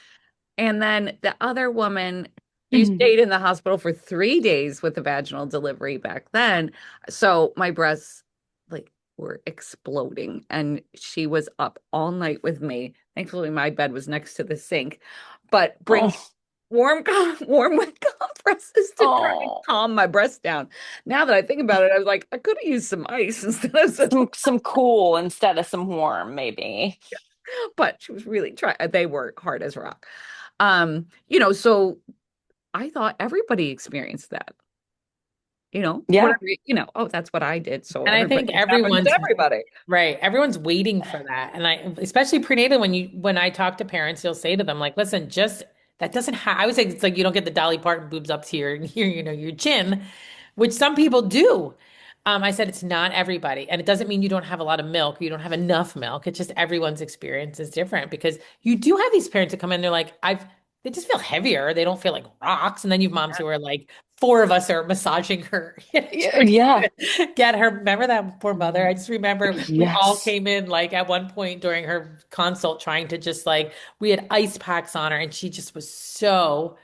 then the other woman, you stayed in the hospital for 3 days with a vaginal delivery back then. So my breasts, like were exploding. And she was up all night with me. Thankfully, my bed was next to the sink, but bring Oh, warm with compresses to try to oh, calm my breast down. Now that I think about it, I was like, I could have used some ice instead of some, some cool instead of some warm, maybe. but she was really trying. They were hard as rock. So I thought everybody experienced that. Yeah. Whatever, oh, that's what I did. So And I everybody think happens to everyone's everybody. right. Everyone's waiting for that. And especially prenatal, when I talk to parents, you'll say to them, like, listen, just that doesn't have, I would say it's like you don't get the Dolly Parton boobs up to your chin, which some people do. I said it's not everybody. And it doesn't mean you don't have a lot of milk, you don't have enough milk. It's just everyone's experience is different because you do have these parents that come in, they're like, they just feel heavier. They don't feel like rocks. And then you have moms who are like, four of us are massaging her, trying Yeah. to get her. Remember that poor mother? I just remember we all Yes. came in like at one point during her consult trying to just like, we had ice packs on her and she just was so,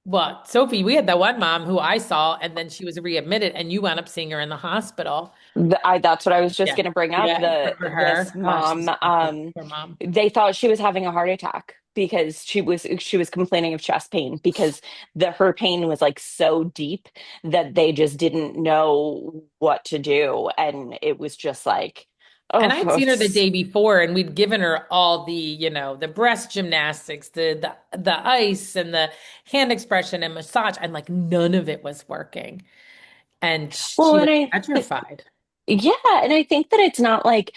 well, Sophie, we had that one mom who I saw and then she was readmitted and you wound up seeing her in the hospital. That's what I was just Yeah. going to bring up. Yeah. Remember This her? Oh, mom, she's awful. Poor mom. they thought she was having a heart attack because she was complaining of chest pain because her pain was like so deep that they just didn't know what to do, and it was just like, And oh, I'd seen her the day before, and we'd given her all the breast gymnastics, the ice and the hand expression and massage, and like none of it was working. And well, she was petrified. yeah, and I think that it's not like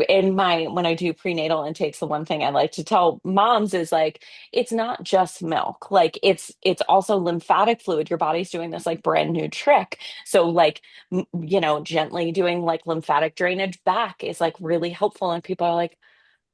in my when I do prenatal intakes, the one thing I like to tell moms is like it's not just milk. Like it's also lymphatic fluid. Your body's doing this like brand new trick. So like gently doing like lymphatic drainage back is like really helpful. And people are like,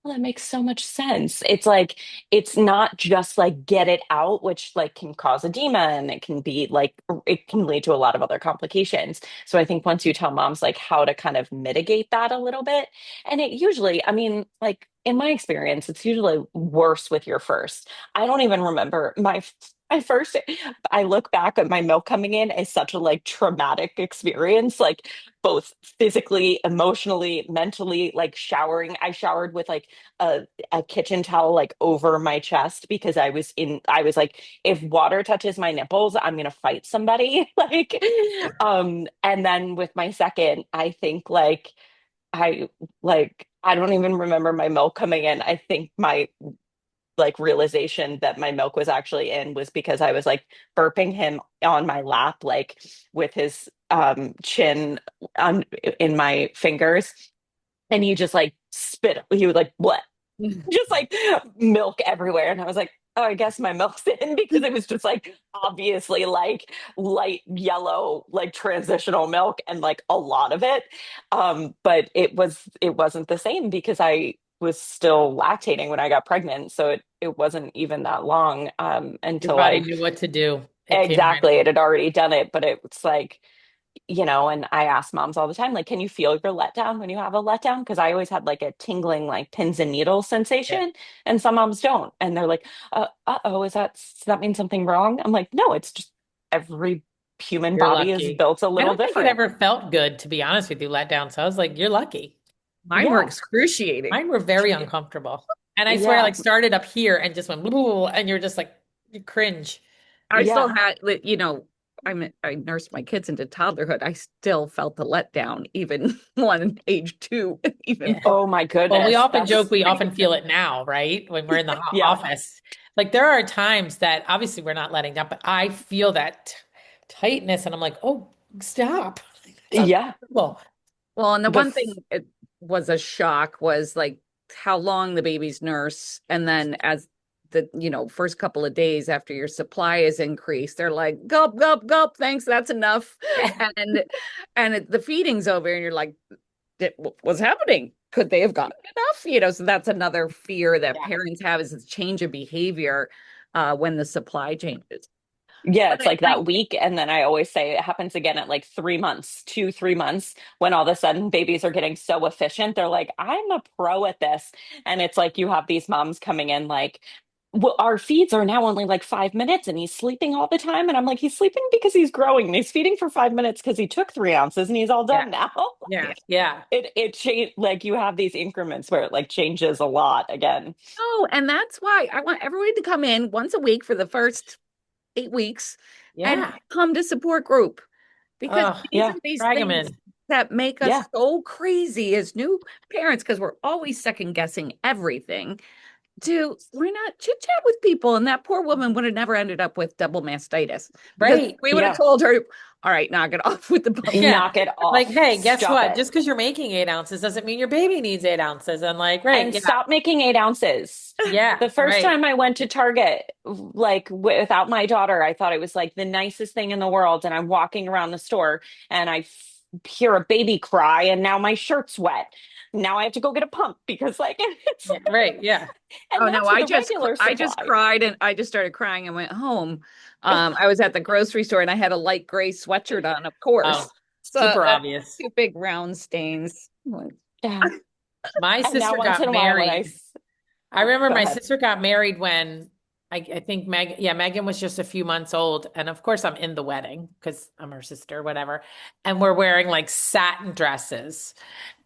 well, that makes so much sense. It's like it's not just like get it out, which like can cause edema and it can be like it can lead to a lot of other complications. So I think once you tell moms like how to kind of mitigate that a little bit, and it usually, I mean, like in my experience, it's usually worse with your first. I don't even remember my first. I look back at my milk coming in as such a like traumatic experience, like both physically, emotionally, mentally, like showering. I showered with like a, a kitchen towel like over my chest because I was like, if water touches my nipples, I'm gonna fight somebody. Like, and then with my second, I think I I don't even remember my milk coming in. I think my like realization that my milk was actually in was because I was like burping him on my lap, like with his chin on in my fingers, and he just like spit. He would like what? Just like milk everywhere. And I was like, oh, I guess my milk's in because it was just like obviously like light yellow, like transitional milk and like a lot of it. But it wasn't the same because I was still lactating when I got pregnant. So it wasn't even that long Your until body I knew what to do. It came right exactly in. it had already done it. But it's like and I ask moms all the time, like, can you feel your letdown when you have a letdown? Because I always had like a tingling, like pins and needles Yeah. sensation, and some moms don't. And they're like, uh-oh, does that mean something wrong? I'm like, no, it's just every human You're body is lucky. built a I little don't think it different. ever felt good, to be honest with you, let down. So I was like, you're lucky. Mine were Yeah, excruciating. Mine were very uncomfortable. And I swear, I yeah, like started up here and just went, "Ooh," and you're just like, you cringe. I still yeah. had, I nursed my kids into toddlerhood. I still felt the letdown, even one age two, even Yeah. though Oh my Well, we goodness, often joke that's we often feel it now, right? When we're in the yeah, office. Like there are times that obviously we're not letting down, but I feel that tightness and I'm like, oh, stop. That's yeah. uncomfortable. well, and the The one thing it was a shock was like how long the baby's nurse, and then as the first couple of days after your supply is increased, they're like gulp gulp gulp, thanks, that's enough, and the feeding's over, and you're like, what's happening? Could they have gotten enough? So that's another fear that Yeah. parents have is this change of behavior when the supply changes. Yeah, But it's like I that week. And then I always say it happens again at like 3 months, 3 months, when all of a sudden babies are getting so efficient. They're like, I'm a pro at this. And it's like you have these moms coming in like well, our feeds are now only like 5 minutes and he's sleeping all the time. And I'm like, he's sleeping because he's growing. And he's feeding for 5 minutes because he took 3 ounces and he's all Yeah. done now. Yeah. Yeah. It changed, like you have these increments where it like changes a lot again. Oh, and that's why I want everybody to come in once a week for the first 8 weeks and Yeah. come to support group because Oh, these Yeah. are these drag them things in. that make us Yeah. so crazy as new parents because we're always second guessing everything. Why not chit chat with people? And that poor woman would have never ended up with double mastitis because Right. we would have Yeah. told her, all right, knock it off with the pumping. Yeah. Knock it Like, off. hey, guess Stop what? it. Just because you're making 8 ounces doesn't mean your baby needs 8 ounces. And like, right. And Yeah. stop making 8 ounces. Yeah. The first Right. time I went to Target, like without my daughter, I thought it was like the nicest thing in the world. And I'm walking around the store and hear a baby cry, and now my shirt's wet. Now I have to go get a pump because, like, it's Yeah. Right. Yeah. and Oh no, that's with a regular I just supply. cried and I just started crying and went home. I was at the grocery store and I had a light gray sweatshirt on, of course. Oh, So super obvious. two big round stains. Yeah. My And now sister once got in a while when married. I remember go my ahead. sister got married when I think Megan was just a few months old. And of course, I'm in the wedding because I'm her sister, whatever. And we're wearing like satin dresses.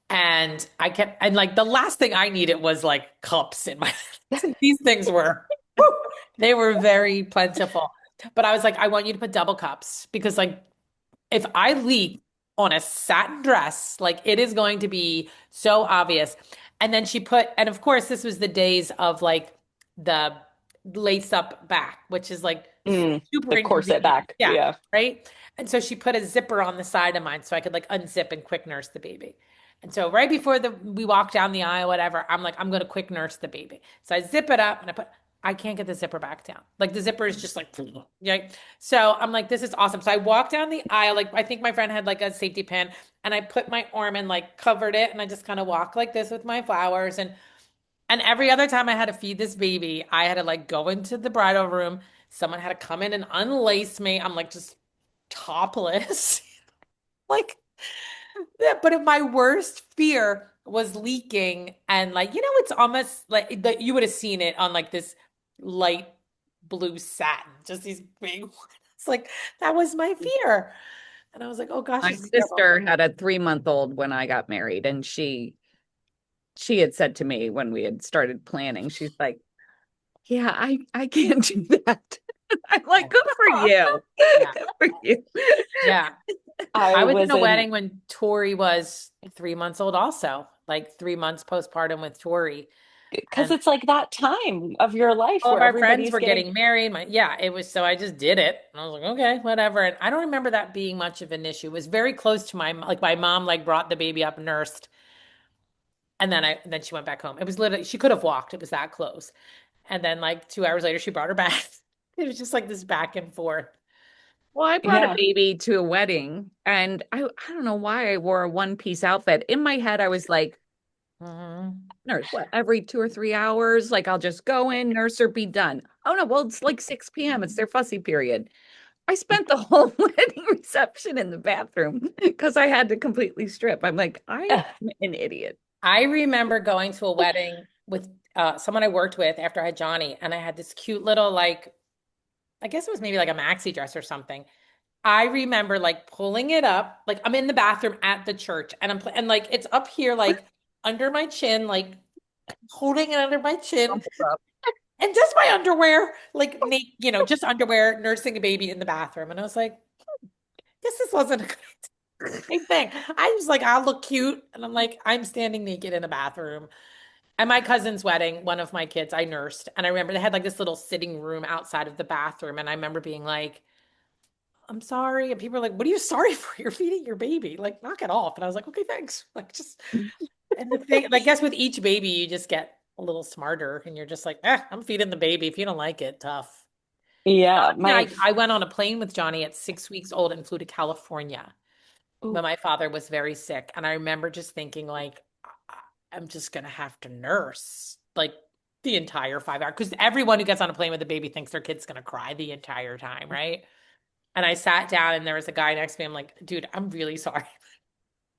And and like the last thing I needed was like cups in my, these things were, whew, they were very plentiful. But I was like, I want you to put double cups because like if I leak on a satin dress, like it is going to be so obvious. And then and of course, this was the days of like the lace up back, which is like super The corset inconvenient. back. Yeah. Yeah. Right. And so she put a zipper on the side of mine so I could like unzip and quick nurse the baby. And so right before we walk down the aisle, whatever, I'm like, I'm going to quick nurse the baby. So I zip it up and I can't get the zipper back down. Like the zipper is just like, yeah. So I'm like, this is awesome. So I walk down the aisle. Like I think my friend had like a safety pin and I put my arm and like covered it. And I just kind of walk like this with my flowers. And every other time I had to feed this baby, I had to like go into the bridal room. Someone had to come in and unlace me. I'm like just topless. Like, yeah, but if my worst fear was leaking and like, it's almost like that you would have seen it on like this light blue satin, just these big ones. Like that was my fear. And I was like, oh gosh, My this is terrible. sister had a 3-month-old when I got married, and she had said to me when we had started planning, she's like, yeah, I can't do that. I'm like, good for you. Yeah. Good for you. Yeah. I was in a in wedding when Tori was 3 months old also, like 3 months postpartum with Tori. because And it's like that time of your life all of where our friends everybody's were getting getting married. It was so I just did it. And I was like, okay, whatever. And I don't remember that being much of an issue. It was very close to my mom like brought the baby up nursed and then she went back home. It was literally she could have walked. It was that close. And then like 2 hours later she brought her back. It was just like this back and forth. Well, I brought a yeah. baby to a wedding, and I don't know why I wore a one-piece outfit. In my head, I was like, nurse, what, every 2 or 3 hours? Like, I'll just go in, nurse her, be done. Oh no, well, it's like 6 p.m. It's their fussy period. I spent the whole wedding reception in the bathroom because I had to completely strip. I'm like, I am an idiot. I remember going to a wedding with someone I worked with after I had Johnny, and I had this cute little like, I guess it was maybe like a maxi dress or something. I remember like pulling it up, like I'm in the bathroom at the church, and and like it's up here, like under my chin, like holding it under my chin, and just my underwear, like just underwear, nursing a baby in the bathroom, and I was like, guess this wasn't a good thing. I was like, I'll look cute, and I'm like, I'm standing naked in a bathroom. At my cousin's wedding, one of my kids, I nursed, and I remember they had like this little sitting room outside of the bathroom, and I remember being like, I'm sorry. And people are like, what are you sorry for? You're feeding your baby. Like, knock it off. And I was like, okay, thanks. Like, just, and the thing, I guess with each baby, you just get a little smarter and you're just like, I'm feeding the baby. If you don't like it, tough. Yeah. I went on a plane with Johnny at 6 weeks old and flew to California when my father was very sick. And I remember just thinking, like, I'm just going to have to nurse like the entire 5 hours. Because everyone who gets on a plane with a baby thinks their kid's going to cry the entire time, right? And I sat down and there was a guy next to me. I'm like, dude, I'm really sorry.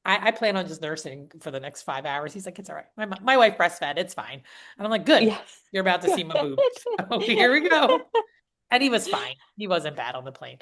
I plan on just nursing for the next 5 hours. He's like, it's all right. My wife breastfed. It's fine. And I'm like, good. Yeah. You're about to see my boob. So here we go. And he was fine. He wasn't bad on the plane.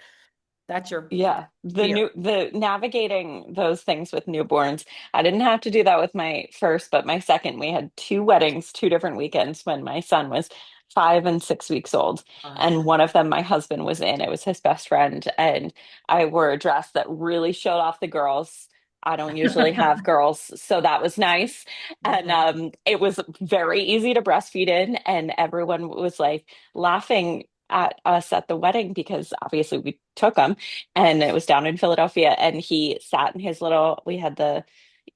That's your Yeah, fear. the navigating those things with newborns. I didn't have to do that with my first, but my second, we had two weddings, two different weekends when my son was 5 and 6 weeks old. And one of them my husband was in. It was his best friend, and I wore a dress that really showed off the girls. I don't usually have girls, so that was nice. And Mhm. it was very easy to breastfeed in, and everyone was like laughing at us at the wedding because obviously we took him and it was down in Philadelphia, and he sat in his little, we had the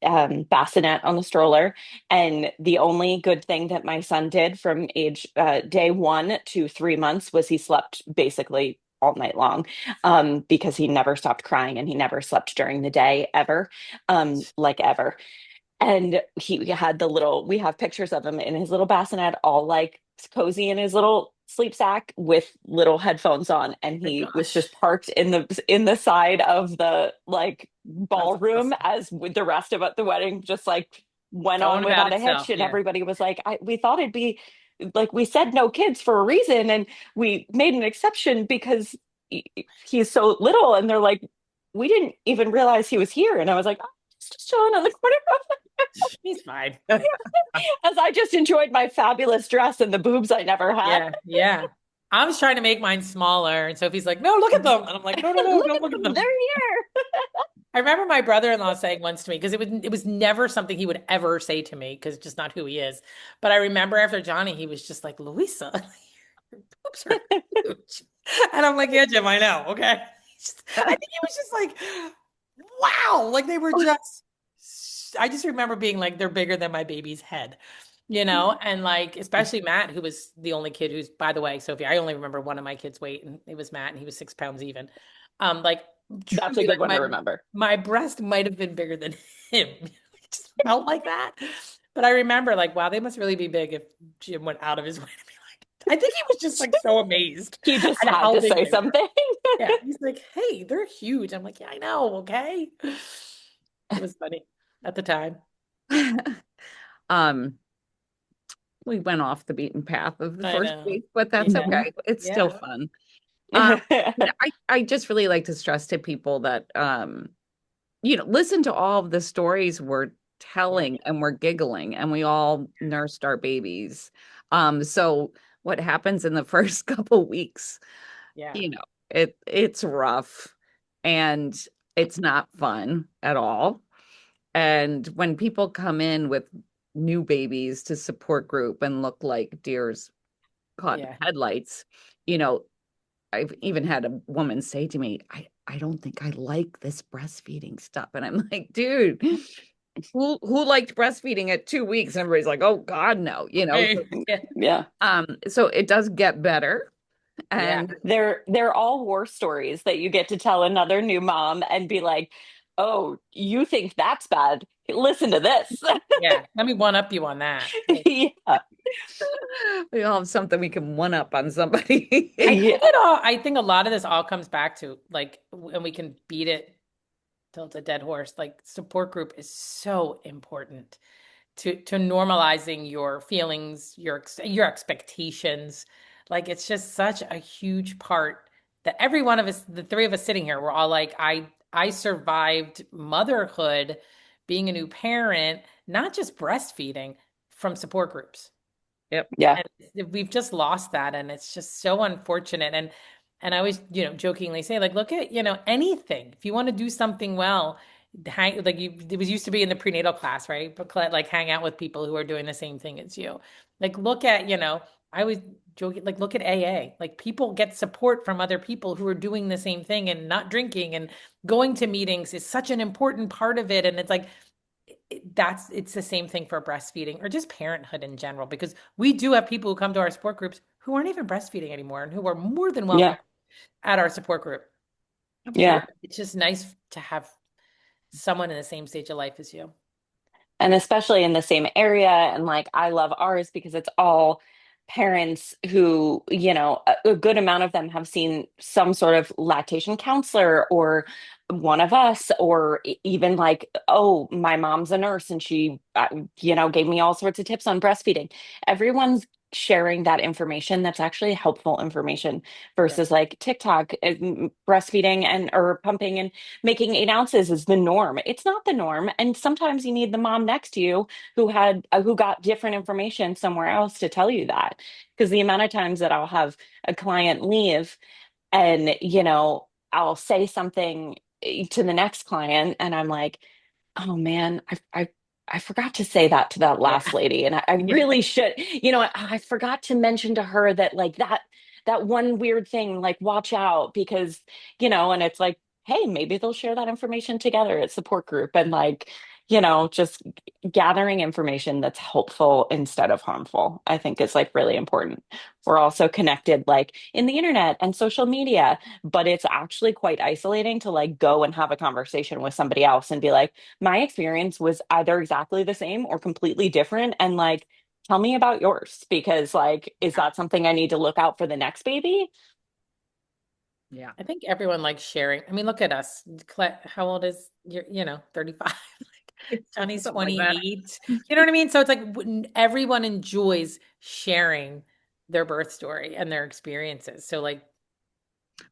bassinet on the stroller. And the only good thing that my son did from age day 1 to 3 months was he slept basically all night long, because he never stopped crying and he never slept during the day ever, like ever. And he had the little, we have pictures of him in his little bassinet, all like cozy in his little sleep sack with little headphones on. And My he was gosh. just parked in the side of the like That's ballroom awesome. as with the rest of it, the wedding just like went Going on about without a itself. hitch. And Yeah. everybody was like, we thought it'd be like, we said no kids for a reason. And we made an exception because he's so little. And they're like, we didn't even realize he was here. And I was like, oh, just chilling in the corner He's fine. as I just enjoyed my fabulous dress and the boobs I never had. Yeah. Yeah. I was trying to make mine smaller. And Sophie's like, no, look at them. And I'm like, no, no, no, Look don't at look at them, they're them. here. I remember my brother-in-law saying once to me, because it was never something he would ever say to me, because it's just not who he is. But I remember after Johnny, he was just like, Louisa, your boobs are huge. And I'm like, yeah, Jim, I know. Okay. I think he was just like, wow. Like they were just, I just remember being like, they're bigger than my baby's head, And like, especially Matt, who was the only kid who's, by the way, Sophie, I only remember one of my kids' weight, and it was Matt, and he was 6 pounds even. Like, That's a truly, good like one to remember. my breast might have been bigger than him. It just felt like that. But I remember like, wow, they must really be big if Jim went out of his way to be like, I think he was just like so amazed He just at had how to big say they were. something. Yeah. He's like, hey, they're huge. I'm like, yeah, I know, okay. It was funny at the time. um, we went off the beaten path of the I first know. week, but that's Yeah. okay. It's still Yeah. fun. Um, I just really like to stress to people that listen to all of the stories we're Yeah. telling and we're giggling and we all nursed our babies. So what happens in the first couple weeks, Yeah. you know, it's rough and it's not fun at all. And when people come in with new babies to support group and look like deers caught in Yeah. headlights, you know, I've even had a woman say to me, I don't think I like this breastfeeding stuff. And I'm like, dude, who liked breastfeeding at 2 weeks? And everybody's like, oh God, no, Right. Yeah. Yeah. So it does get better. Yeah. And They're all war stories that you get to tell another new mom and be like, "Oh, you think that's bad? Listen to this." Yeah. Let me one up you on that. Yeah. we all have something we can one up on somebody. Yeah. I think a lot of this all comes back to like, and we can beat it till it's a dead horse. Like support group is so important to normalizing your feelings, your expectations. Like it's just such a huge part that every one of us, the three of us sitting here, we're all like, I survived motherhood, being a new parent, not just breastfeeding, from support groups. Yep. Yeah. And we've just lost that, and it's just so unfortunate. And I always, jokingly say, like, look at, anything. If you want to do something well, hang like you it was used to be in the prenatal class, right? But Colette, like hang out with people who are doing the same thing as you. Like look at, I always joke, like look at AA. Like people get support from other people who are doing the same thing and not drinking, and going to meetings is such an important part of it. And it's like it's the same thing for breastfeeding or just parenthood in general, because we do have people who come to our support groups who aren't even breastfeeding anymore and who are more than welcome Yeah. at our support group. So Yeah. it's just nice to have someone in the same stage of life as you. And especially in the same area. And like, I love ours because it's all parents who, a good amount of them have seen some sort of lactation counselor or one of us, or even like, oh, my mom's a nurse and she, gave me all sorts of tips on breastfeeding. Everyone's sharing that information that's actually helpful information versus like TikTok, breastfeeding and or pumping and making 8 ounces is the norm. It's not the norm. And sometimes you need the mom next to you who got different information somewhere else to tell you that. Because the amount of times that I'll have a client leave and, I'll say something to the next client and I'm like, oh man, I forgot to say that to that Yeah. last lady. And I really should, I forgot to mention to her that like that one weird thing, like watch out because, and it's like, hey, maybe they'll share that information together at support group and like, just gathering information that's helpful instead of harmful, I think is like really important. We're also connected like in the internet and social media, but it's actually quite isolating to like go and have a conversation with somebody else and be like, my experience was either exactly the same or completely different. And like, tell me about yours because like, is that something I need to look out for the next baby? Yeah. I think everyone likes sharing. I mean, look at us. Colette, how old is you? 35. Johnny's Something like that. 28. You know what I mean? So it's like everyone enjoys sharing their birth story and their experiences. So like,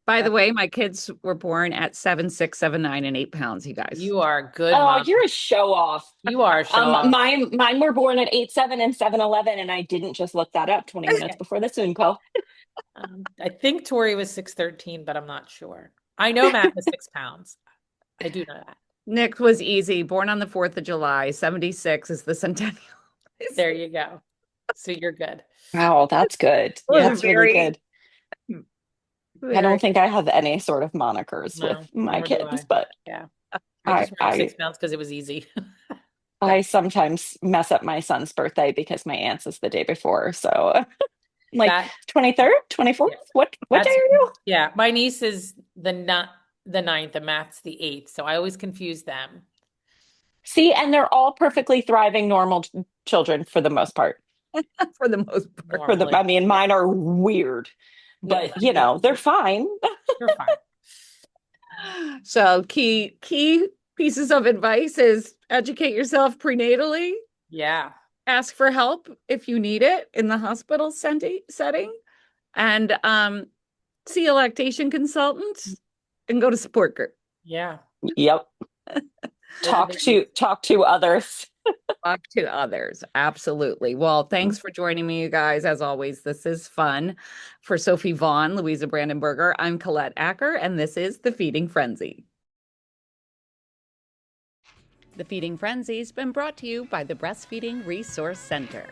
By the way, my kids were born at 7, 6, 7, 9, and 8 pounds, you guys. you are a good Oh, mom. you're a show off. You are a show off. Mine were born at 8'7" and 7'11", and I didn't just look that up 20 minutes before the Zoom call. I think Tori was 6'13", but I'm not sure. I know Matt was 6 pounds. I do know that. Nick was easy, born on the 4th of July. 76 is the centennial. There you go. So you're good. Wow, that's good. Yeah. That's really good. I don't Very. think I have any sort of monikers No, with my nor do kids, I. but Yeah. I I just went 6 I pounds because it was easy. I sometimes mess up my son's birthday because my aunt's is the day before. So I'm like That 23rd, 24th. yeah, What day that's are you? yeah. My niece is the 9th and Matt's the 8th. So I always confuse them. See, and they're all perfectly thriving, normal children for the most part. For the most part. Normally. I mean, Yeah. mine are weird, Yeah. but they're fine. You're fine. So key pieces of advice is educate yourself prenatally, Yeah. ask for help if you need it in the hospital setting, and see a lactation consultant and go to support group. Yeah. Yep. Talk to others. Talk to others. Absolutely. Well, thanks for joining me, you guys. As always, this is fun. For Sophie Vaughn, Louisa Brandenberger, I'm Colette Acker, and this is The Feeding Frenzy. The Feeding Frenzy's been brought to you by the Breastfeeding Resource Center.